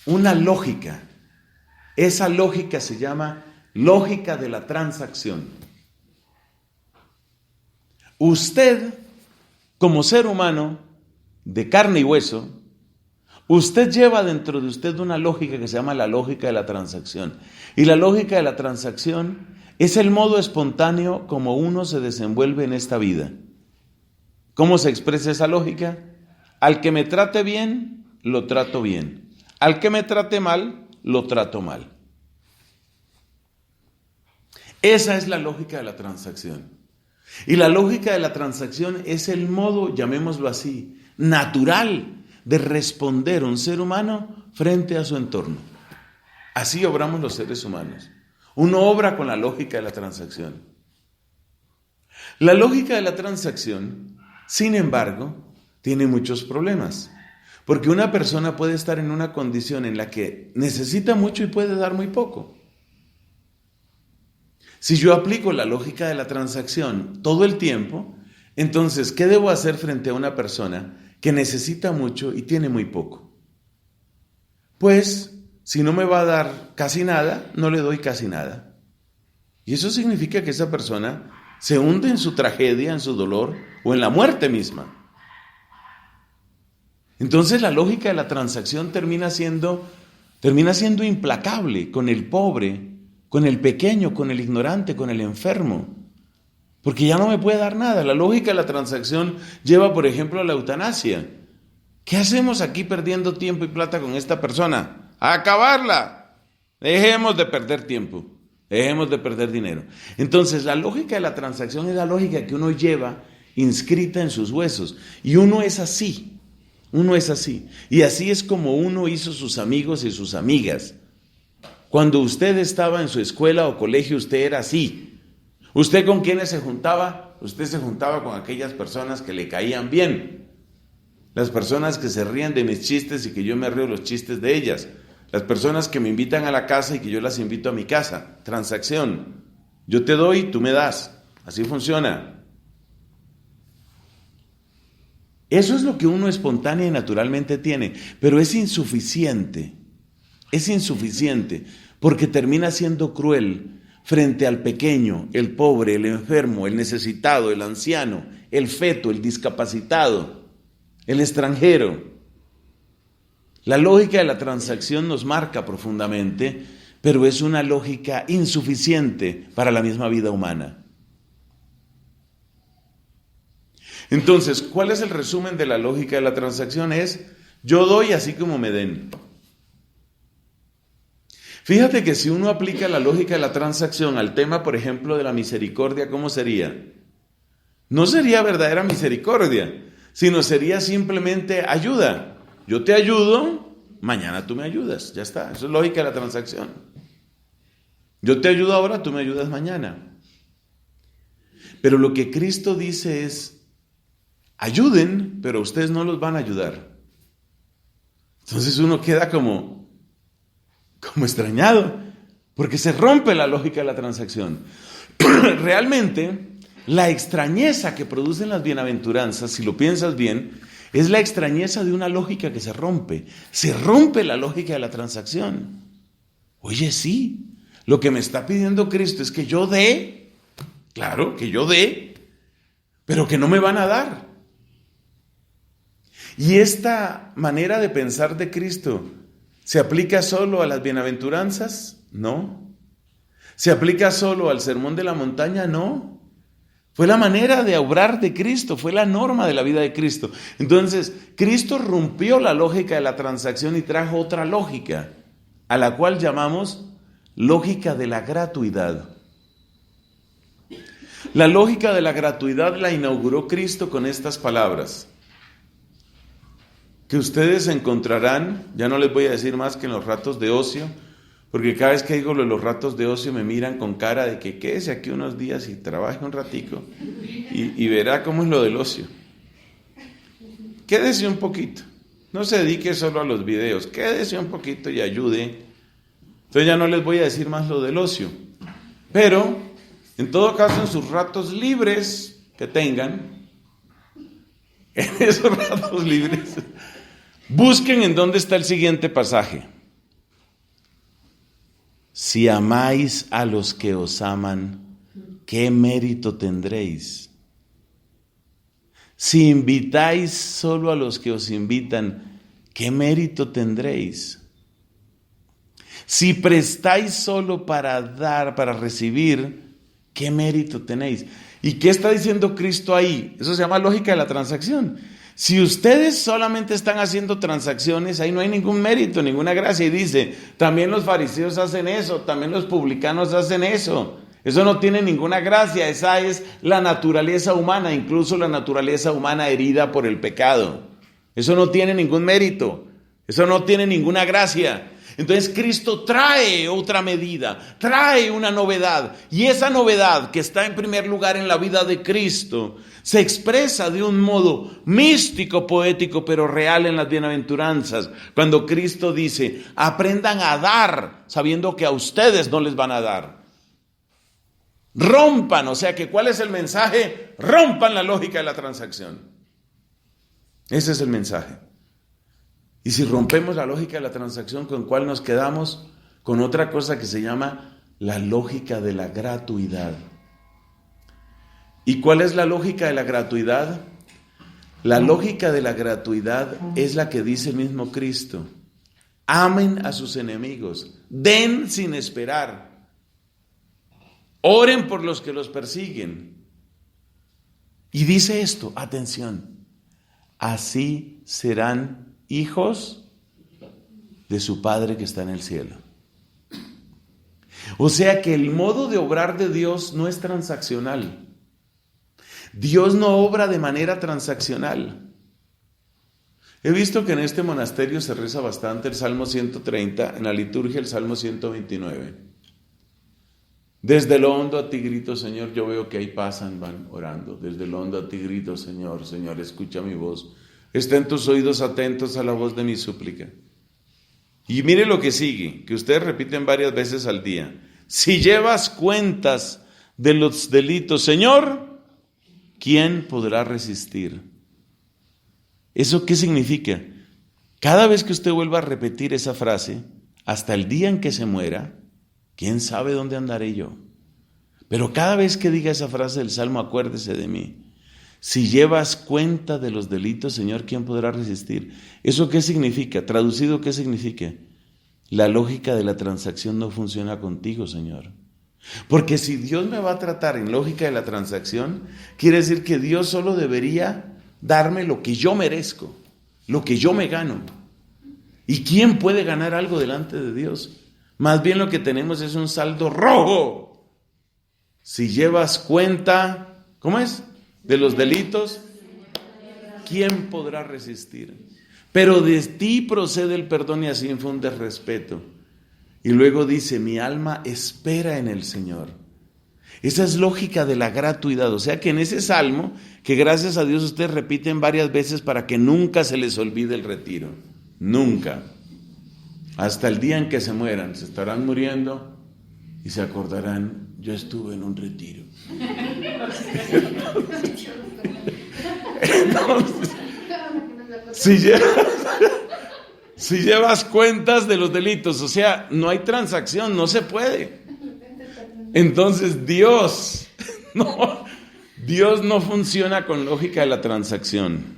una lógica. Esa lógica se llama lógica de la transacción. Usted, como ser humano de carne y hueso, usted lleva dentro de usted una lógica que se llama la lógica de la transacción. Y la lógica de la transacción es el modo espontáneo como uno se desenvuelve en esta vida. ¿Cómo se expresa esa lógica? Al que me trate bien, lo trato bien. Al que me trate mal, lo trato mal. Esa es la lógica de la transacción. Y la lógica de la transacción es el modo, llamémoslo así, natural de responder un ser humano frente a su entorno. Así obramos los seres humanos. Uno obra con la lógica de la transacción. La lógica de la transacción, sin embargo, tiene muchos problemas. Porque una persona puede estar en una condición en la que necesita mucho y puede dar muy poco. Si yo aplico la lógica de la transacción todo el tiempo, entonces, ¿qué debo hacer frente a una persona que necesita mucho y tiene muy poco? Pues, si no me va a dar casi nada, no le doy casi nada. Y eso significa que esa persona se hunde en su tragedia, en su dolor o en la muerte misma. Entonces la lógica de la transacción termina siendo implacable con el pobre, con el pequeño, con el ignorante, con el enfermo, porque ya no me puede dar nada. La lógica de la transacción lleva, por ejemplo, a la eutanasia. ¿Qué hacemos aquí perdiendo tiempo y plata con esta persona? ¡A acabarla! Dejemos de perder tiempo, dejemos de perder dinero. Entonces la lógica de la transacción es la lógica que uno lleva inscrita en sus huesos, y uno es así. Uno es así, y así es como uno hizo sus amigos y sus amigas. Cuando usted estaba en su escuela o colegio, usted era así. ¿Usted con quiénes se juntaba? Usted se juntaba con aquellas personas que le caían bien. Las personas que se ríen de mis chistes y que yo me río de los chistes de ellas. Las personas que me invitan a la casa y que yo las invito a mi casa. Transacción. Yo te doy, tú me das. Así funciona. Eso es lo que uno espontánea y naturalmente tiene, pero es insuficiente, porque termina siendo cruel frente al pequeño, el pobre, el enfermo, el necesitado, el anciano, el feto, el discapacitado, el extranjero. La lógica de la transacción nos marca profundamente, pero es una lógica insuficiente para la misma vida humana. Entonces, ¿cuál es el resumen de la lógica de la transacción? Es, yo doy así como me den. Fíjate que si uno aplica la lógica de la transacción al tema, por ejemplo, de la misericordia, ¿cómo sería? No sería verdadera misericordia, sino sería simplemente ayuda. Yo te ayudo, mañana tú me ayudas, ya está. Eso es lógica de la transacción. Yo te ayudo ahora, tú me ayudas mañana. Pero lo que Cristo dice es, ayuden, pero ustedes no los van a ayudar. Entonces uno queda como extrañado, porque se rompe la lógica de la transacción. Realmente, la extrañeza que producen las bienaventuranzas, si lo piensas bien, es la extrañeza de una lógica que se rompe. Se rompe la lógica de la transacción. Oye, sí, lo que me está pidiendo Cristo es que yo dé, claro, que yo dé, pero que no me van a dar. Y esta manera de pensar de Cristo, ¿se aplica solo a las bienaventuranzas? No. ¿Se aplica solo al sermón de la montaña? No. Fue la manera de obrar de Cristo, fue la norma de la vida de Cristo. Entonces, Cristo rompió la lógica de la transacción y trajo otra lógica, a la cual llamamos lógica de la gratuidad. La lógica de la gratuidad la inauguró Cristo con estas palabras, que ustedes encontrarán, ya no les voy a decir más que en los ratos de ocio, porque cada vez que digo los ratos de ocio me miran con cara de que quédese aquí unos días y trabaje un ratico y verá cómo es lo del ocio. Quédese un poquito, no se dedique solo a los videos, quédese un poquito y ayude. Entonces ya no les voy a decir más lo del ocio, pero en todo caso en sus ratos libres que tengan, en esos ratos libres, busquen en dónde está el siguiente pasaje. Si amáis a los que os aman, ¿qué mérito tendréis? Si invitáis solo a los que os invitan, ¿qué mérito tendréis? Si prestáis solo para dar, para recibir, ¿qué mérito tenéis? ¿Y qué está diciendo Cristo ahí? Eso se llama lógica de la transacción. Si ustedes solamente están haciendo transacciones, ahí no hay ningún mérito, ninguna gracia. Y dice, también los fariseos hacen eso, también los publicanos hacen eso. Eso no tiene ninguna gracia, esa es la naturaleza humana, incluso la naturaleza humana herida por el pecado. Eso no tiene ningún mérito, eso no tiene ninguna gracia. Entonces Cristo trae otra medida, trae una novedad, y esa novedad que está en primer lugar en la vida de Cristo se expresa de un modo místico, poético, pero real en las bienaventuranzas, cuando Cristo dice: aprendan a dar sabiendo que a ustedes no les van a dar. Rompan, o sea que ¿cuál es el mensaje? Rompan la lógica de la transacción. Ese es el mensaje. Y si rompemos la lógica de la transacción, ¿con cuál nos quedamos? Con otra cosa que se llama la lógica de la gratuidad. ¿Y cuál es la lógica de la gratuidad? La lógica de la gratuidad es la que dice el mismo Cristo: amen a sus enemigos, den sin esperar. Oren por los que los persiguen. Y dice esto, atención: así serán hijos de su Padre que está en el cielo. O sea que el modo de obrar de Dios no es transaccional. Dios no obra de manera transaccional. He visto que en este monasterio se reza bastante el Salmo 130, en la liturgia el Salmo 129. Desde lo hondo a ti grito, Señor. Yo veo que ahí pasan, van orando. Desde lo hondo a ti grito, Señor. Señor, escucha mi voz. Estén tus oídos atentos a la voz de mi súplica. Y mire lo que sigue, que ustedes repiten varias veces al día. Si llevas cuentas de los delitos, Señor, ¿quién podrá resistir? ¿Eso qué significa? Cada vez que usted vuelva a repetir esa frase, hasta el día en que se muera, ¿quién sabe dónde andaré yo? Pero cada vez que diga esa frase del Salmo, acuérdese de mí. Si llevas cuenta de los delitos, Señor, ¿quién podrá resistir? ¿Eso qué significa? Traducido, ¿qué significa? La lógica de la transacción no funciona contigo, Señor. Porque si Dios me va a tratar en lógica de la transacción, quiere decir que Dios solo debería darme lo que yo merezco, lo que yo me gano. ¿Y quién puede ganar algo delante de Dios? Más bien lo que tenemos es un saldo rojo. Si llevas cuenta, ¿cómo es? De los delitos, ¿quién podrá resistir? Pero de ti procede el perdón y así infundes respeto. Y luego dice: mi alma espera en el Señor. Esa es lógica de la gratuidad. O sea que en ese salmo, que gracias a Dios ustedes repiten varias veces para que nunca se les olvide el retiro. Nunca. Hasta el día en que se mueran, se estarán muriendo y se acordarán: yo estuve en un retiro. Entonces, si llevas cuentas de los delitos, o sea, no hay transacción, no se puede. Entonces Dios no funciona con lógica de la transacción.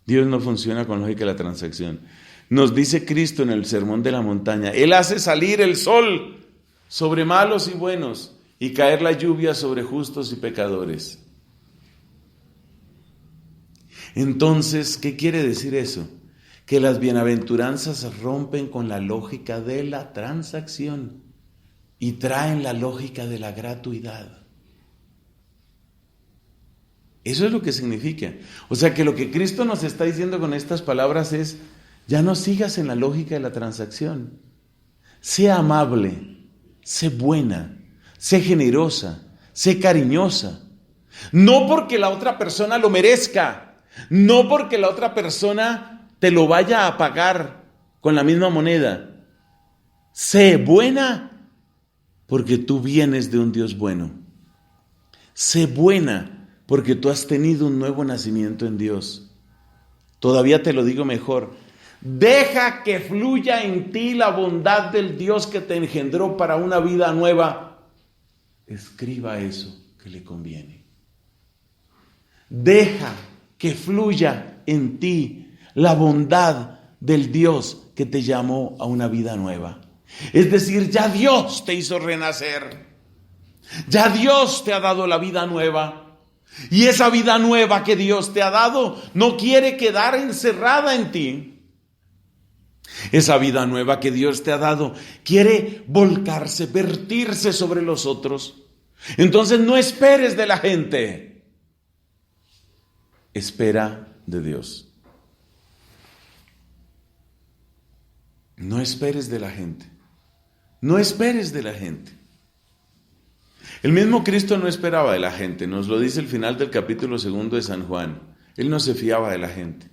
Dios no funciona con lógica de la transacción. Nos dice Cristo en el Sermón de la Montaña: Él hace salir el sol sobre malos y buenos y caer la lluvia sobre justos y pecadores. Entonces, ¿qué quiere decir eso? Que las bienaventuranzas rompen con la lógica de la transacción y traen la lógica de la gratuidad. Eso es lo que significa. O sea que lo que Cristo nos está diciendo con estas palabras es: ya no sigas en la lógica de la transacción. Sé amable, sé buena, sé generosa, sé cariñosa. No porque la otra persona lo merezca, no porque la otra persona te lo vaya a pagar con la misma moneda. Sé buena porque tú vienes de un Dios bueno. Sé buena porque tú has tenido un nuevo nacimiento en Dios. Todavía te lo digo mejor: deja que fluya en ti la bondad del Dios que te engendró para una vida nueva. Escriba eso que le conviene. Deja que fluya en ti la bondad del Dios que te llamó a una vida nueva. Es decir, ya Dios te hizo renacer. Ya Dios te ha dado la vida nueva. Y esa vida nueva que Dios te ha dado no quiere quedar encerrada en ti. Esa vida nueva que Dios te ha dado quiere volcarse, vertirse sobre los otros. Entonces no esperes de la gente. Espera de Dios. No esperes de la gente. No esperes de la gente. El mismo Cristo no esperaba de la gente. Nos lo dice el final del capítulo 2 de San Juan. Él no se fiaba de la gente.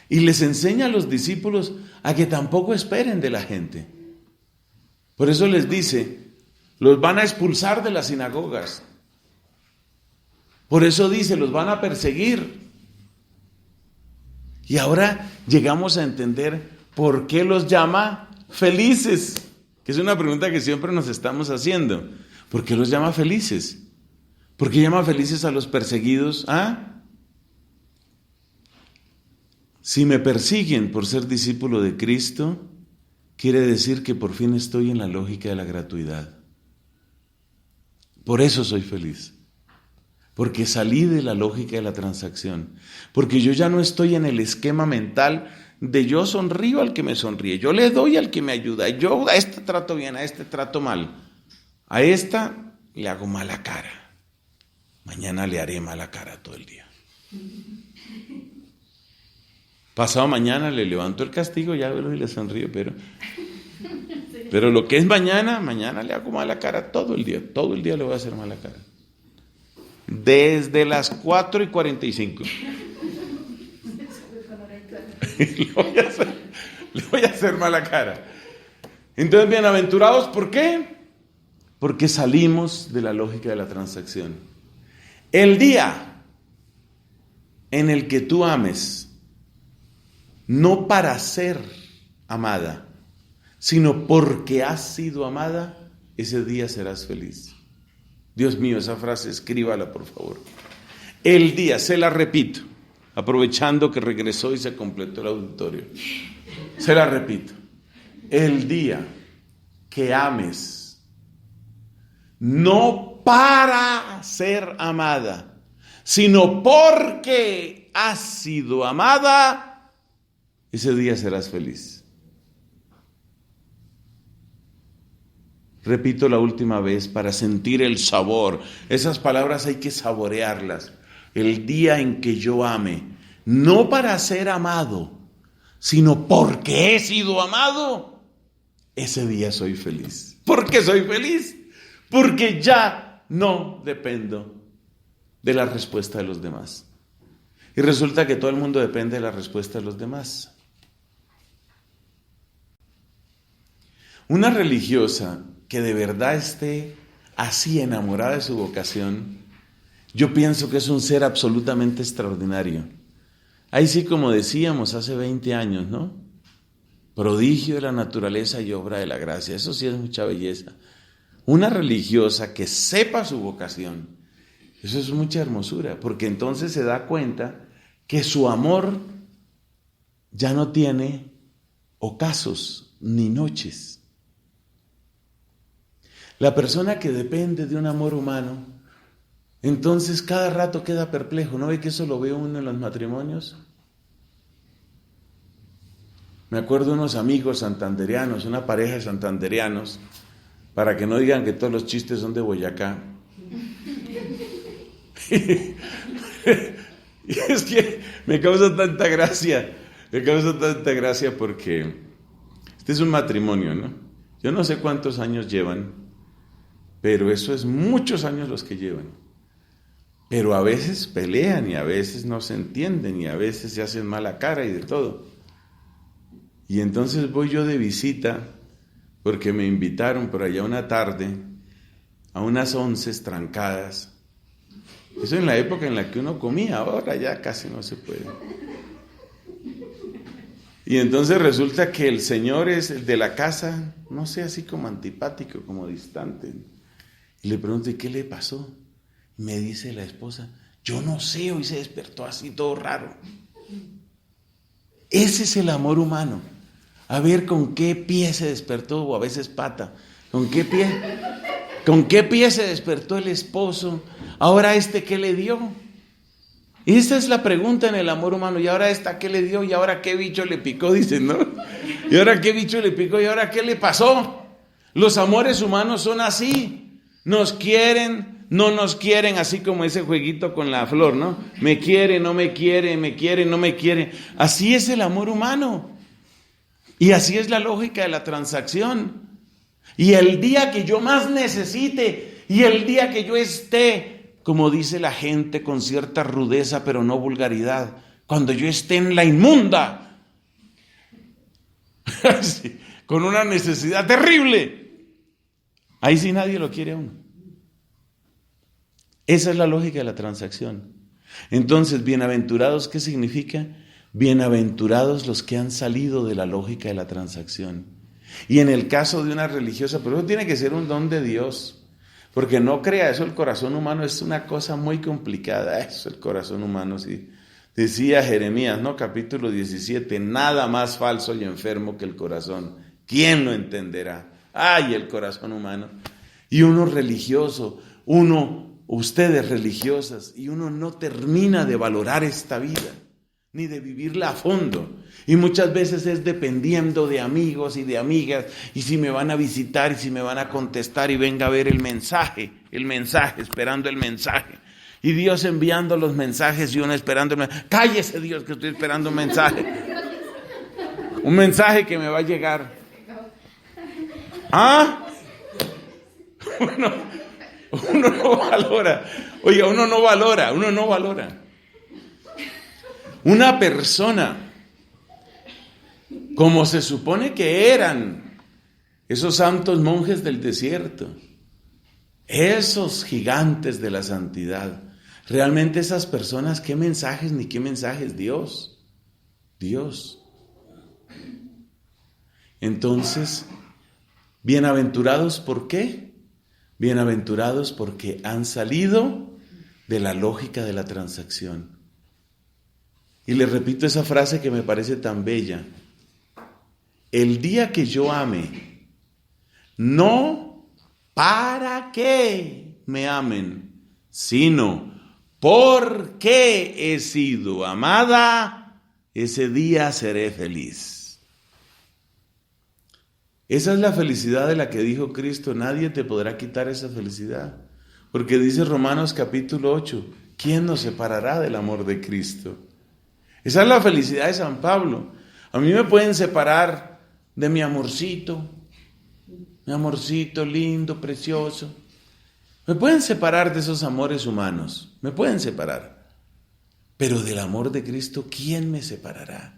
Y les enseña a los discípulos a que tampoco esperen de la gente. Por eso les dice, los van a expulsar de las sinagogas. Por eso dice, los van a perseguir. Y ahora llegamos a entender por qué los llama felices. Que es una pregunta que siempre nos estamos haciendo. ¿Por qué los llama felices? ¿Por qué llama felices a los perseguidos? Si me persiguen por ser discípulo de Cristo, quiere decir que por fin estoy en la lógica de la gratuidad. Por eso soy feliz. Porque salí de la lógica de la transacción. Porque yo ya no estoy en el esquema mental de yo sonrío al que me sonríe, yo le doy al que me ayuda, yo a este trato bien, a este trato mal, a esta le hago mala cara, mañana le haré mala cara todo el día. Pasado mañana le levanto el castigo, ya veo y le sonrío, pero lo que es mañana le hago mala cara todo el día le voy a hacer mala cara. Desde las 4:45. le voy a hacer mala cara. Entonces, bienaventurados, ¿por qué? Porque salimos de la lógica de la transacción. El día en el que tú ames, no para ser amada, sino porque has sido amada, ese día serás feliz. Dios mío, esa frase escríbala por favor. El día, se la repito, aprovechando que regresó y se completó el auditorio. Se la repito. El día que ames, no para ser amada, sino porque has sido amada, ese día serás feliz. Repito la última vez para sentir el sabor. Esas palabras hay que saborearlas. El día en que yo ame, no para ser amado, sino porque he sido amado, ese día soy feliz. ¿Por qué soy feliz? Porque ya no dependo de la respuesta de los demás. Y resulta que todo el mundo depende de la respuesta de los demás. Una religiosa que de verdad esté así enamorada de su vocación, yo pienso que es un ser absolutamente extraordinario. Ahí sí, como decíamos hace 20 años, ¿no? Prodigio de la naturaleza y obra de la gracia. Eso sí es mucha belleza. Una religiosa que sepa su vocación, eso es mucha hermosura, porque entonces se da cuenta que su amor ya no tiene ocasos ni noches. La persona que depende de un amor humano, entonces cada rato queda perplejo. ¿No ve que eso lo ve uno en los matrimonios? Me acuerdo de unos amigos santandereanos, una pareja de santandereanos, para que no digan que todos los chistes son de Boyacá. Y es que me causa tanta gracia porque este es un matrimonio, ¿no? Yo no sé cuántos años llevan, pero eso es muchos años los que llevan. Pero a veces pelean y a veces no se entienden y a veces se hacen mala cara y de todo. Y entonces voy yo de visita porque me invitaron por allá una tarde a unas 11 trancadas. Eso en la época en la que uno comía, ahora ya casi no se puede. Y entonces resulta que el señor es el de la casa, no sé, así como antipático, como distante. Y le pregunto, ¿y qué le pasó? Y me dice la esposa, yo no sé, hoy se despertó así todo raro. Ese es el amor humano. A ver con qué pie se despertó, o a veces pata. ¿Con qué pie se despertó el esposo? Ahora ¿qué le dio? Esa es la pregunta en el amor humano. ¿Y ahora esta qué le dio? ¿Y ahora qué bicho le picó? Dicen, ¿no? ¿Y ahora qué bicho le picó? ¿Y ahora qué le pasó? Los amores humanos son así. Nos quieren, no nos quieren, así como ese jueguito con la flor, ¿no? Me quiere, no me quiere, me quiere, no me quiere. Así es el amor humano. Y así es la lógica de la transacción. Y el día que yo más necesite, y el día que yo esté, como dice la gente con cierta rudeza, pero no vulgaridad, cuando yo esté en la inmunda, sí, con una necesidad terrible, ahí sí nadie lo quiere a uno. Esa es la lógica de la transacción. Entonces, bienaventurados, ¿qué significa? Bienaventurados los que han salido de la lógica de la transacción. Y en el caso de una religiosa, pero eso tiene que ser un don de Dios. Porque no crea eso, el corazón humano es una cosa muy complicada. Eso, el corazón humano, sí. Decía Jeremías, ¿no? Capítulo 17, nada más falso y enfermo que el corazón. ¿Quién lo entenderá? ¡Ay, el corazón humano! Y uno religioso, ustedes religiosas, y uno no termina de valorar esta vida, ni de vivirla a fondo. Y muchas veces es dependiendo de amigos y de amigas, y si me van a visitar, y si me van a contestar, y venga a ver el mensaje, esperando el mensaje. Y Dios enviando los mensajes y uno esperando el mensaje. Cállese, Dios, que estoy esperando un mensaje. Un mensaje que me va a llegar. ¿Ah? Uno no valora. Oiga, uno no valora. Una persona, como se supone que eran esos santos monjes del desierto, esos gigantes de la santidad, realmente esas personas, ¿qué mensajes ni qué mensajes? Dios. Entonces, bienaventurados, ¿por qué? Bienaventurados porque han salido de la lógica de la transacción. Y les repito esa frase que me parece tan bella. El día que yo ame, no para que me amen, sino porque he sido amada, ese día seré feliz. Esa es la felicidad de la que dijo Cristo. Nadie te podrá quitar esa felicidad. Porque dice Romanos capítulo 8, ¿quién nos separará del amor de Cristo? Esa es la felicidad de San Pablo. A mí me pueden separar de mi amorcito lindo, precioso. Me pueden separar de esos amores humanos, me pueden separar. Pero del amor de Cristo, ¿quién me separará?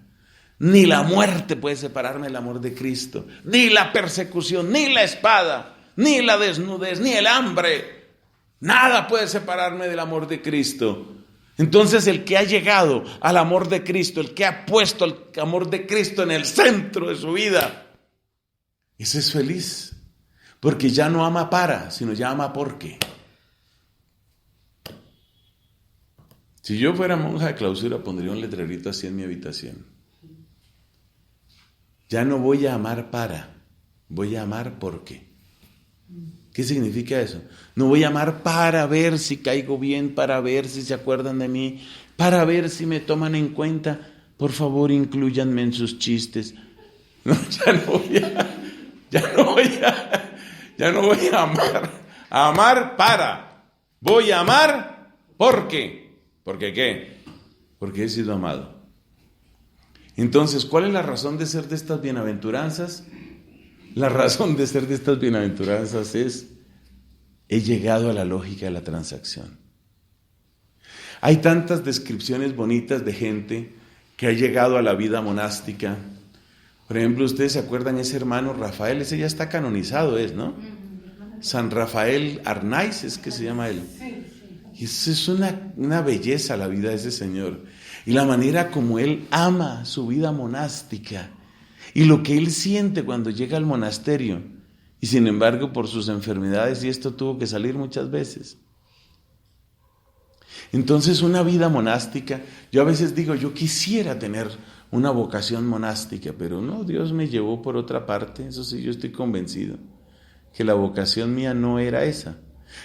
Ni la muerte puede separarme del amor de Cristo, ni la persecución, ni la espada, ni la desnudez, ni el hambre. Nada puede separarme del amor de Cristo. Entonces el que ha llegado al amor de Cristo, el que ha puesto el amor de Cristo en el centro de su vida, ese es feliz, porque ya no ama para, sino ya ama porque. Si yo fuera monja de clausura, pondría un letrerito así en mi habitación. Ya no voy a amar para, voy a amar porque. ¿Qué significa eso? No voy a amar para ver si caigo bien, para ver si se acuerdan de mí, para ver si me toman en cuenta. Por favor, inclúyanme en sus chistes. No, ya no voy a amar. A amar para. Voy a amar porque. ¿Porque qué? Porque he sido amado. Entonces, ¿cuál es la razón de ser de estas bienaventuranzas? La razón de ser de estas bienaventuranzas es, he llegado a la lógica de la transacción. Hay tantas descripciones bonitas de gente que ha llegado a la vida monástica. Por ejemplo, ustedes se acuerdan ese hermano Rafael, ese ya está canonizado, ¿no? San Rafael Arnaiz es que se llama él. Y eso es una belleza la vida de ese señor. Y la manera como él ama su vida monástica. Y lo que él siente cuando llega al monasterio, y sin embargo por sus enfermedades y esto tuvo que salir muchas veces. Entonces una vida monástica, yo a veces digo, yo quisiera tener una vocación monástica, pero no, Dios me llevó por otra parte, eso sí, yo estoy convencido, que la vocación mía no era esa.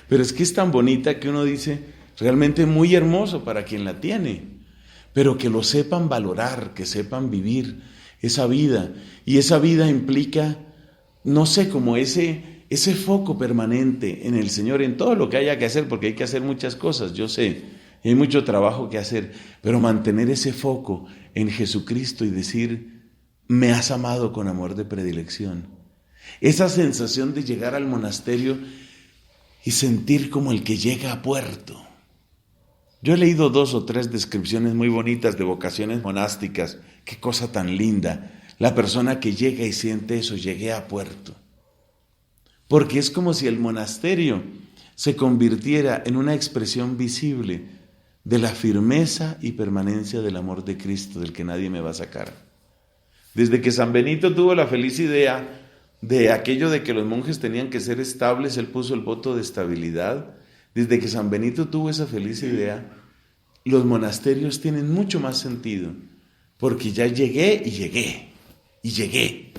Pero es que es tan bonita que uno dice, realmente muy hermoso para quien la tiene, pero que lo sepan valorar, que sepan vivir esa vida. Y esa vida implica, no sé, como ese foco permanente en el Señor, en todo lo que haya que hacer, porque hay que hacer muchas cosas, yo sé, hay mucho trabajo que hacer, pero mantener ese foco en Jesucristo y decir, me has amado con amor de predilección. Esa sensación de llegar al monasterio y sentir como el que llega a puerto. Yo he leído 2 o 3 descripciones muy bonitas de vocaciones monásticas. Qué cosa tan linda. La persona que llega y siente eso, llegué a puerto. Porque es como si el monasterio se convirtiera en una expresión visible de la firmeza y permanencia del amor de Cristo, del que nadie me va a sacar. Desde que San Benito tuvo la feliz idea de aquello de que los monjes tenían que ser estables, él puso el voto de estabilidad. Desde que San Benito tuvo esa feliz idea, los monasterios tienen mucho más sentido, porque ya llegué y llegué, y llegué.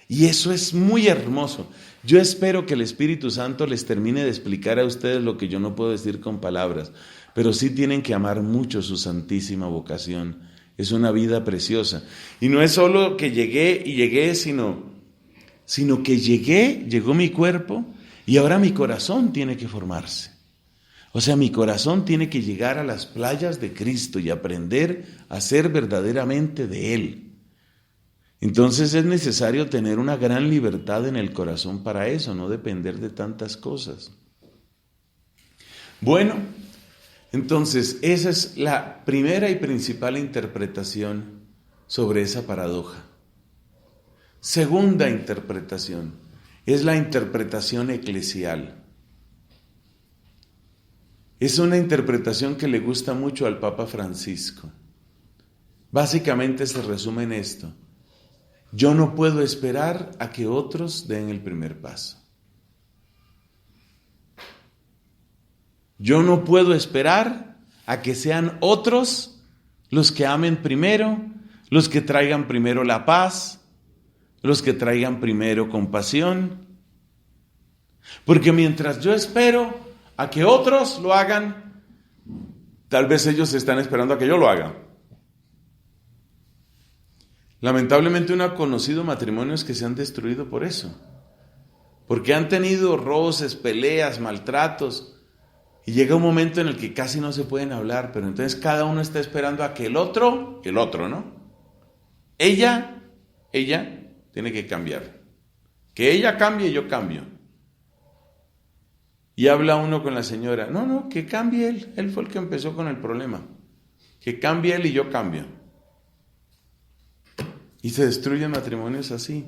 Y eso es muy hermoso. Yo espero que el Espíritu Santo les termine de explicar a ustedes lo que yo no puedo decir con palabras, pero sí tienen que amar mucho su santísima vocación. Es una vida preciosa. Y no es solo que llegué y llegué, sino que llegó mi cuerpo y ahora mi corazón tiene que formarse. O sea, mi corazón tiene que llegar a las playas de Cristo y aprender a ser verdaderamente de Él. Entonces es necesario tener una gran libertad en el corazón para eso, no depender de tantas cosas. Bueno, entonces esa es la primera y principal interpretación sobre esa paradoja. Segunda interpretación es la interpretación eclesial. Es una interpretación que le gusta mucho al Papa Francisco. Básicamente se resume en esto: yo no puedo esperar a que otros den el primer paso. Yo no puedo esperar a que sean otros los que amen primero, los que traigan primero la paz, los que traigan primero compasión. Porque mientras yo espero a que otros lo hagan, tal vez ellos están esperando a que yo lo haga. Lamentablemente uno ha conocido matrimonios que se han destruido por eso, porque han tenido roces, peleas, maltratos, y llega un momento en el que casi no se pueden hablar, pero entonces cada uno está esperando a que el otro, ¿no? Ella tiene que cambiar. Que ella cambie y yo cambio. Y habla uno con la señora, no, que cambie él fue el que empezó con el problema. Que cambie él y yo cambio. Y se destruyen matrimonios así.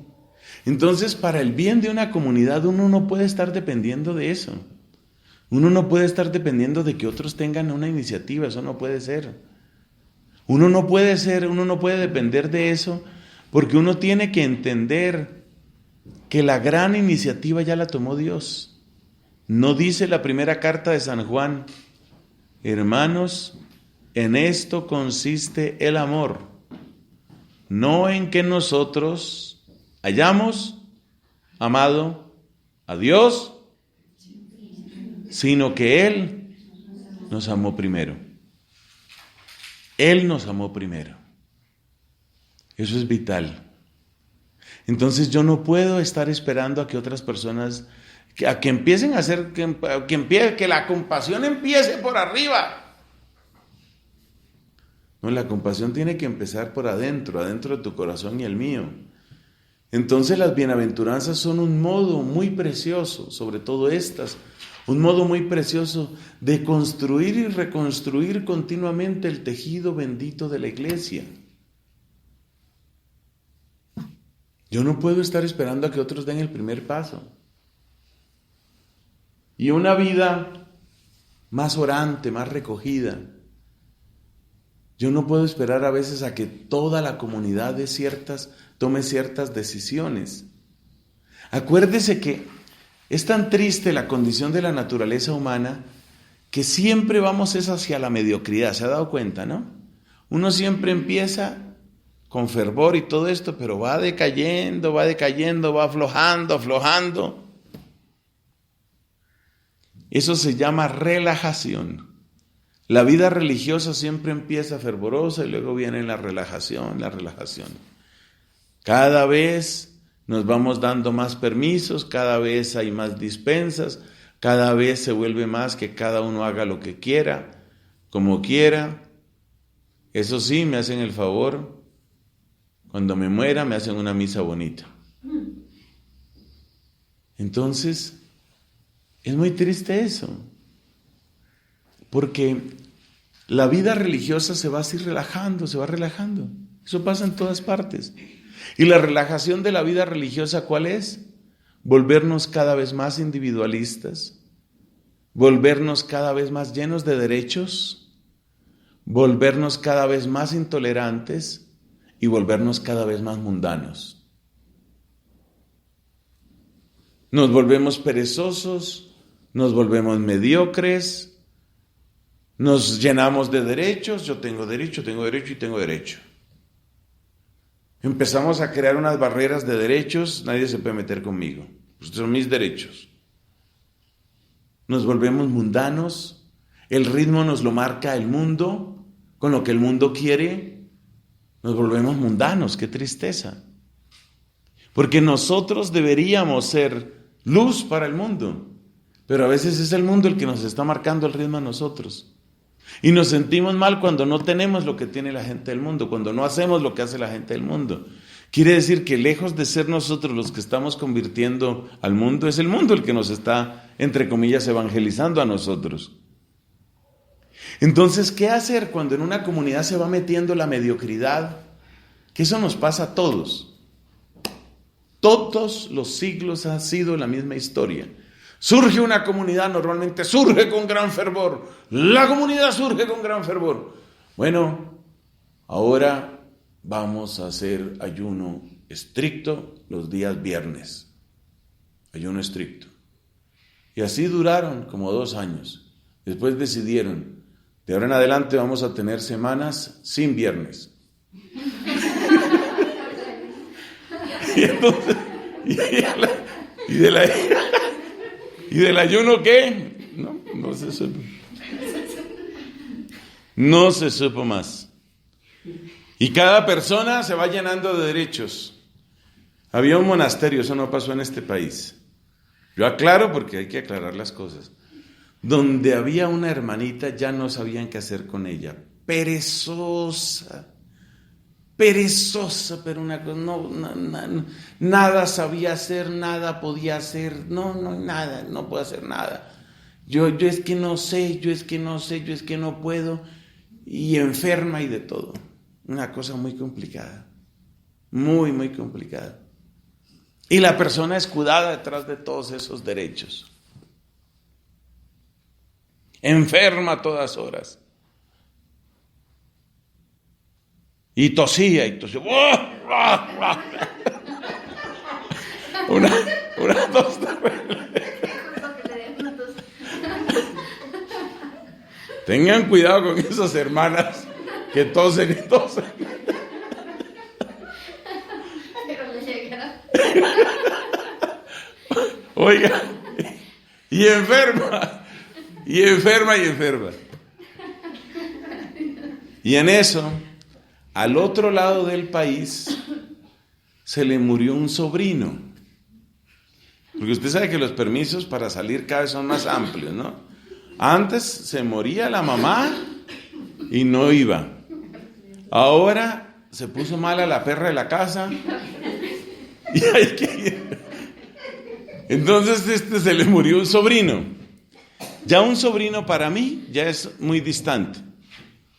Entonces, para el bien de una comunidad, uno no puede estar dependiendo de eso. Uno no puede estar dependiendo de que otros tengan una iniciativa, eso no puede ser. Uno no puede depender de eso, porque uno tiene que entender que la gran iniciativa ya la tomó Dios. ¿No dice la primera carta de San Juan: hermanos, en esto consiste el amor, no en que nosotros hayamos amado a Dios, sino que Él nos amó primero. Él nos amó primero. Eso es vital. Entonces yo no puedo estar esperando a que otras personas, a que empiecen a hacer, que la compasión empiece por arriba. No, la compasión tiene que empezar por adentro de tu corazón y el mío. Entonces las bienaventuranzas son un modo muy precioso, sobre todo estas, un modo muy precioso de construir y reconstruir continuamente el tejido bendito de la iglesia. Yo no puedo estar esperando a que otros den el primer paso. Y una vida más orante, más recogida. Yo no puedo esperar a veces a que toda la comunidad tome ciertas decisiones. Acuérdese que es tan triste la condición de la naturaleza humana que siempre vamos hacia la mediocridad. ¿Se ha dado cuenta, no? Uno siempre empieza con fervor y todo esto, pero va decayendo, va aflojando. Eso se llama relajación. La vida religiosa siempre empieza fervorosa y luego viene la relajación, la relajación. Cada vez nos vamos dando más permisos, cada vez hay más dispensas, cada vez se vuelve más que cada uno haga lo que quiera, como quiera. Eso sí, me hacen el favor, cuando me muera me hacen una misa bonita. Entonces, es muy triste eso, porque la vida religiosa se va así relajando, se va relajando. Eso pasa en todas partes. ¿Y la relajación de la vida religiosa cuál es? Volvernos cada vez más individualistas, volvernos cada vez más llenos de derechos, volvernos cada vez más intolerantes y volvernos cada vez más mundanos. Nos volvemos perezosos, nos volvemos mediocres, nos llenamos de derechos, yo tengo derecho y tengo derecho. Empezamos a crear unas barreras de derechos, nadie se puede meter conmigo, estos son mis derechos. Nos volvemos mundanos, el ritmo nos lo marca el mundo, con lo que el mundo quiere, nos volvemos mundanos, qué tristeza. Porque nosotros deberíamos ser luz para el mundo, pero a veces es el mundo el que nos está marcando el ritmo a nosotros. Y nos sentimos mal cuando no tenemos lo que tiene la gente del mundo, cuando no hacemos lo que hace la gente del mundo. Quiere decir que lejos de ser nosotros los que estamos convirtiendo al mundo, es el mundo el que nos está, entre comillas, evangelizando a nosotros. Entonces, ¿qué hacer cuando en una comunidad se va metiendo la mediocridad? Que eso nos pasa a todos. Todos los siglos ha sido la misma historia. Surge una comunidad, normalmente surge con gran fervor. La comunidad surge con gran fervor. Bueno, ahora vamos a hacer ayuno estricto los días viernes. Ayuno estricto. Y así duraron como 2 años. Después decidieron, de ahora en adelante vamos a tener semanas sin viernes. Y entonces, ¿y del ayuno qué? No se supo. No se supo más. Y cada persona se va llenando de derechos. Había un monasterio, eso no pasó en este país. Yo aclaro porque hay que aclarar las cosas. Donde había una hermanita, ya no sabían qué hacer con ella. Perezosa, pero una cosa, nada sabía hacer, nada podía hacer, nada, no puedo hacer nada. Yo es que no sé, yo es que no puedo, y enferma y de todo. Una cosa muy complicada, muy, muy complicada. Y la persona escudada detrás de todos esos derechos. Enferma a todas horas. Y tosía. Una tos. Tengan cuidado con esas hermanas que tosen y tosen. Oiga, y enferma. Y en eso, al otro lado del país, se le murió un sobrino. Porque usted sabe que los permisos para salir cada vez son más amplios, ¿no? Antes se moría la mamá y no iba. Ahora se puso mala la perra de la casa y hay que ir. Entonces se le murió un sobrino. Ya un sobrino para mí ya es muy distante.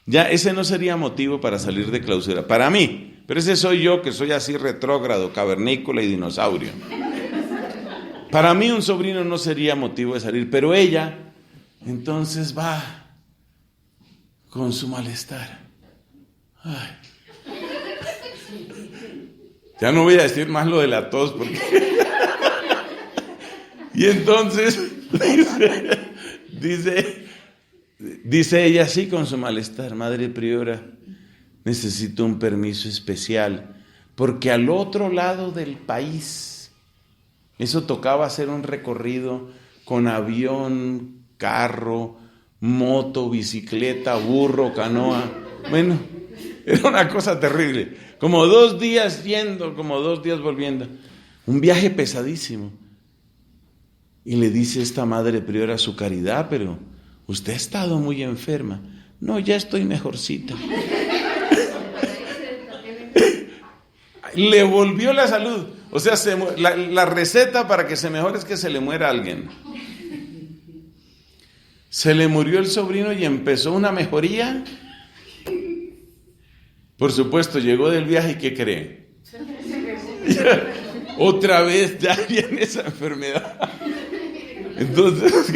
Ya ese no sería motivo para salir de clausura. Para mí. Pero ese soy yo, que soy así retrógrado, cavernícola y dinosaurio. Para mí un sobrino no sería motivo de salir. Pero ella, entonces va con su malestar. Ay. Ya no voy a decir más lo de la tos porque... Y entonces dice ella así con su malestar: Madre Priora, necesito un permiso especial porque al otro lado del país, eso tocaba hacer un recorrido con avión, carro, moto, bicicleta, burro, canoa. Bueno, era una cosa terrible. Como 2 días yendo, como 2 días volviendo. Un viaje pesadísimo. Y le dice esta madre priora a su Caridad, pero usted ha estado muy enferma. No, ya estoy mejorcita. Le volvió la salud. O sea, la receta para que se mejore es que se le muera alguien. Se le murió el sobrino y empezó una mejoría. Por supuesto, llegó del viaje y ¿qué cree? Otra vez ya viene esa enfermedad. Entonces,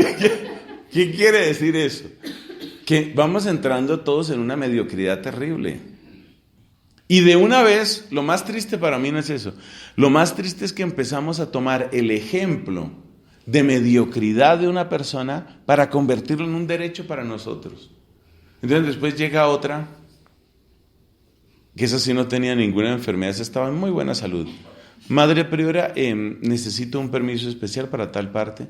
¿qué quiere decir eso? Que vamos entrando todos en una mediocridad terrible. Y de una vez, lo más triste para mí no es eso. Lo más triste es que empezamos a tomar el ejemplo de mediocridad de una persona para convertirlo en un derecho para nosotros. Entonces después llega otra, que esa sí no tenía ninguna enfermedad, esa estaba en muy buena salud. Madre priora, necesito un permiso especial para tal parte.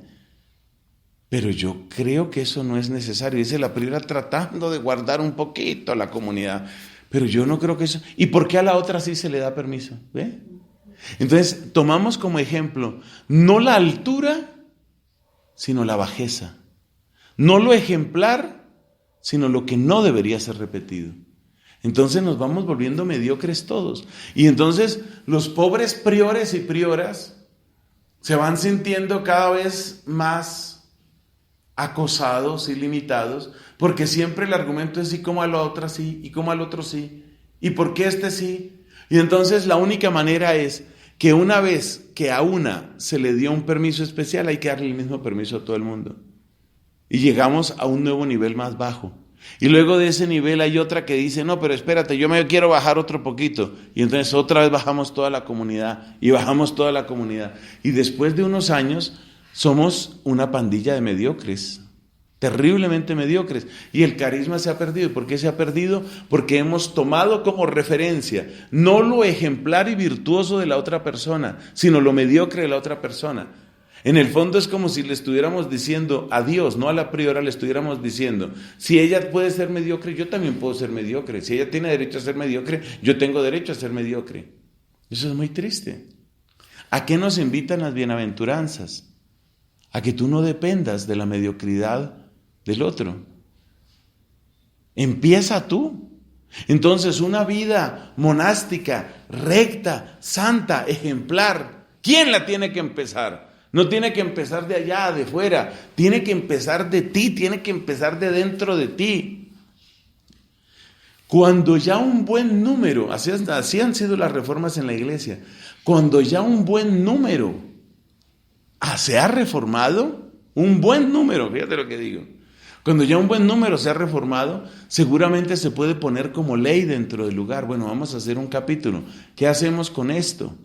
Pero yo creo que eso no es necesario. Dice la priora tratando de guardar un poquito a la comunidad. Pero yo no creo que eso... ¿Y por qué a la otra sí se le da permiso? ¿Ve? Entonces, tomamos como ejemplo no la altura, sino la bajeza. No lo ejemplar, sino lo que no debería ser repetido. Entonces nos vamos volviendo mediocres todos. Y entonces los pobres priores y prioras se van sintiendo cada vez más acosados y limitados, porque siempre el argumento es y como a la otra sí, y como al otro sí, y por qué este sí. Y entonces la única manera es que una vez que a una se le dio un permiso especial, hay que darle el mismo permiso a todo el mundo. Y llegamos a un nuevo nivel más bajo. Y luego de ese nivel hay otra que dice, no, pero espérate, yo me quiero bajar otro poquito. Y entonces otra vez bajamos toda la comunidad, y bajamos toda la comunidad. Y después de unos años somos una pandilla de mediocres, terriblemente mediocres. Y el carisma se ha perdido. ¿Por qué se ha perdido? Porque hemos tomado como referencia no lo ejemplar y virtuoso de la otra persona, sino lo mediocre de la otra persona. En el fondo es como si le estuviéramos diciendo a Dios, no a la priora, le estuviéramos diciendo, si ella puede ser mediocre, yo también puedo ser mediocre. Si ella tiene derecho a ser mediocre, yo tengo derecho a ser mediocre. Eso es muy triste. ¿A qué nos invitan las bienaventuranzas? A que tú no dependas de la mediocridad del otro. Empieza tú. Entonces, una vida monástica, recta, santa, ejemplar, ¿quién la tiene que empezar? No tiene que empezar de allá, de fuera, tiene que empezar de ti, tiene que empezar de dentro de ti. Cuando ya un buen número, así han sido las reformas en la iglesia, cuando ya un buen número se ha reformado, un buen número, fíjate lo que digo, cuando ya un buen número se ha reformado, seguramente se puede poner como ley dentro del lugar. Bueno, vamos a hacer un capítulo. ¿Qué hacemos con esto?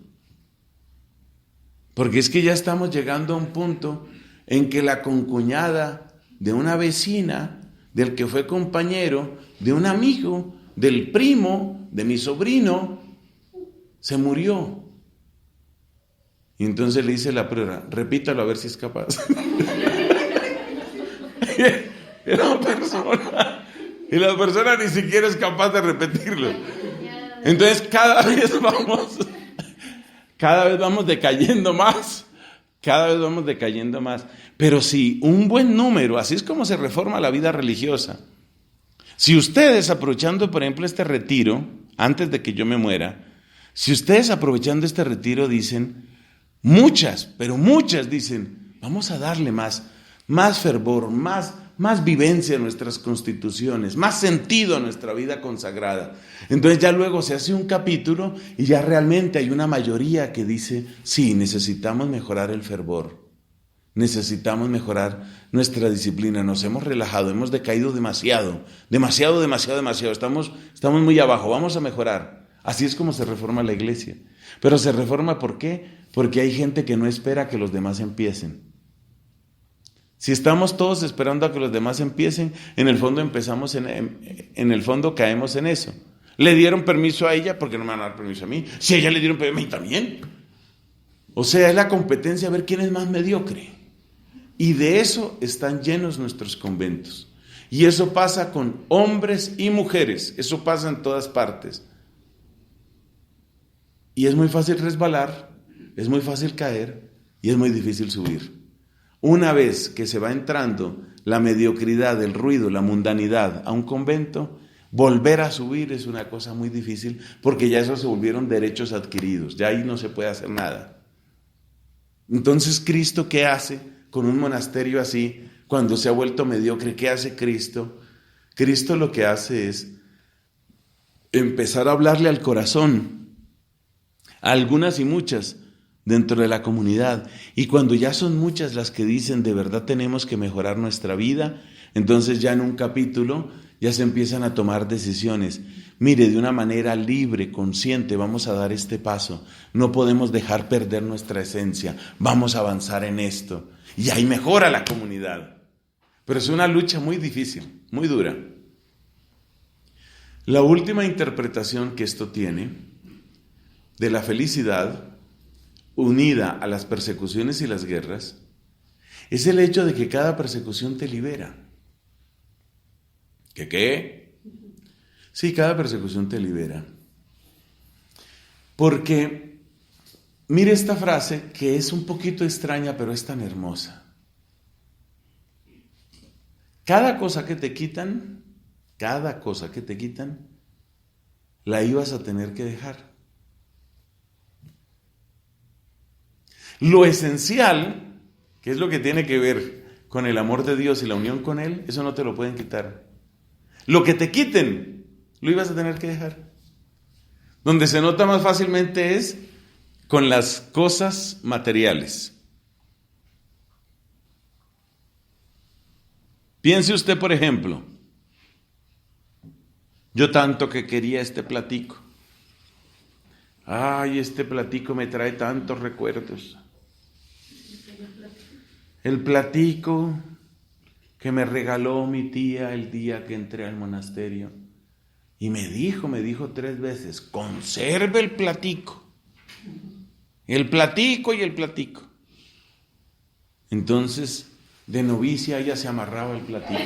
Porque es que ya estamos llegando a un punto en que la concuñada de una vecina, del que fue compañero, de un amigo, del primo, de mi sobrino, se murió. Y entonces le dice la priora, repítalo a ver si es capaz. Y la persona ni siquiera es capaz de repetirlo. Entonces cada vez vamos decayendo más. Cada vez vamos decayendo más. Pero si un buen número, así es como se reforma la vida religiosa. Si ustedes, aprovechando por ejemplo este retiro, antes de que yo me muera, si ustedes aprovechando este retiro dicen, muchas dicen, vamos a darle más fervor, más vivencia a nuestras constituciones, más sentido a nuestra vida consagrada. Entonces ya luego se hace un capítulo y ya realmente hay una mayoría que dice, sí, necesitamos mejorar el fervor, necesitamos mejorar nuestra disciplina, nos hemos relajado, hemos decaído demasiado, estamos muy abajo, vamos a mejorar. Así es como se reforma la iglesia. Pero se reforma ¿por qué? Porque hay gente que no espera que los demás empiecen. Si estamos todos esperando a que los demás empiecen, en el fondo caemos en eso. Le dieron permiso a ella, porque no me van a dar permiso a mí. Si a ella le dieron permiso a mí también. O sea, es la competencia a ver quién es más mediocre. Y de eso están llenos nuestros conventos. Y eso pasa con hombres y mujeres, eso pasa en todas partes. Y es muy fácil resbalar, es muy fácil caer y es muy difícil subir. Una vez que se va entrando la mediocridad, el ruido, la mundanidad a un convento, volver a subir es una cosa muy difícil porque ya esos se volvieron derechos adquiridos, ya ahí no se puede hacer nada. Entonces, ¿Cristo qué hace con un monasterio así cuando se ha vuelto mediocre? ¿Qué hace Cristo? Cristo lo que hace es empezar a hablarle al corazón, a algunas y muchas dentro de la comunidad. Y cuando ya son muchas las que dicen de verdad tenemos que mejorar nuestra vida, entonces ya en un capítulo ya se empiezan a tomar decisiones. Mire, de una manera libre, consciente, vamos a dar este paso. No podemos dejar perder nuestra esencia. Vamos a avanzar en esto. Y ahí mejora la comunidad. Pero es una lucha muy difícil, muy dura. La última interpretación que esto tiene de la felicidad unida a las persecuciones y las guerras es el hecho de que cada persecución te libera. ¿Que qué? Sí, cada persecución te libera. Porque, mire esta frase que es un poquito extraña, pero es tan hermosa. Cada cosa que te quitan, la ibas a tener que dejar. Lo esencial, que es lo que tiene que ver con el amor de Dios y la unión con Él, eso no te lo pueden quitar. Lo que te quiten, lo ibas a tener que dejar. Donde se nota más fácilmente es con las cosas materiales. Piense usted, por ejemplo, yo tanto que quería este platico. Ay, este platico me trae tantos recuerdos. El platico que me regaló mi tía el día que entré al monasterio. Y me dijo 3 veces, conserve el platico. El platico y el platico. Entonces, de novicia ella se amarraba el platico.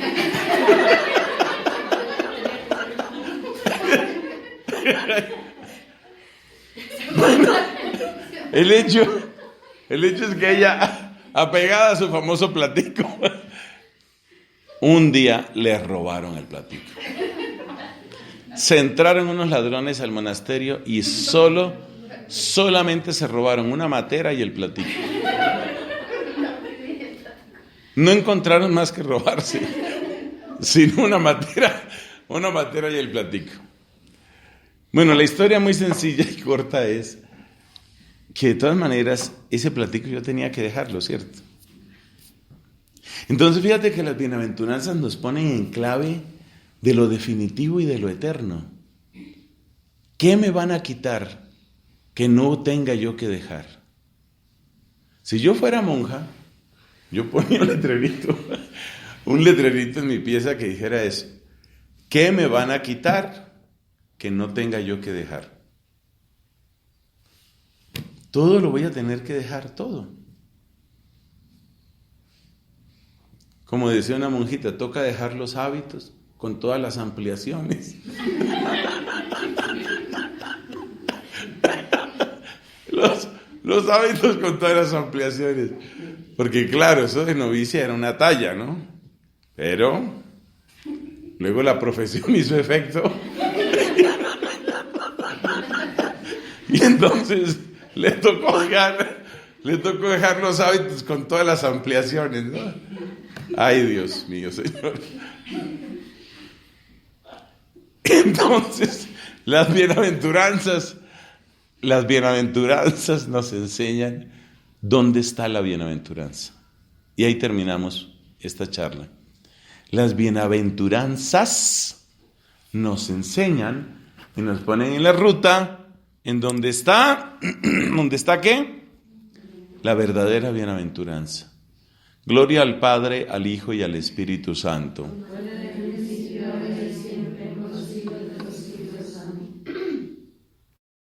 Bueno, el hecho es que ella, apegada a su famoso platico, un día le robaron el platico. Se entraron unos ladrones al monasterio y solamente se robaron una matera y el platico. No encontraron más que robarse, sino una matera y el platico. Bueno, la historia muy sencilla y corta es que de todas maneras ese platico yo tenía que dejarlo, ¿cierto? Entonces fíjate que las bienaventuranzas nos ponen en clave de lo definitivo y de lo eterno. ¿Qué me van a quitar que no tenga yo que dejar? Si yo fuera monja, yo ponía un letrerito en mi pieza que dijera eso. ¿Qué me van a quitar que no tenga yo que dejar? Todo lo voy a tener que dejar, todo. Como decía una monjita, toca dejar los hábitos con todas las ampliaciones. Los hábitos con todas las ampliaciones. Porque claro, eso de novicia era una talla, ¿no? Pero luego la profesión hizo efecto. Y entonces le tocó dejar los hábitos con todas las ampliaciones, ¿no? Ay, Dios mío, Señor. Entonces, las bienaventuranzas nos enseñan dónde está la bienaventuranza. Y ahí terminamos esta charla. Las bienaventuranzas nos enseñan y nos ponen en la ruta en donde está ¿qué? La verdadera bienaventuranza. Gloria al Padre, al Hijo y al Espíritu Santo.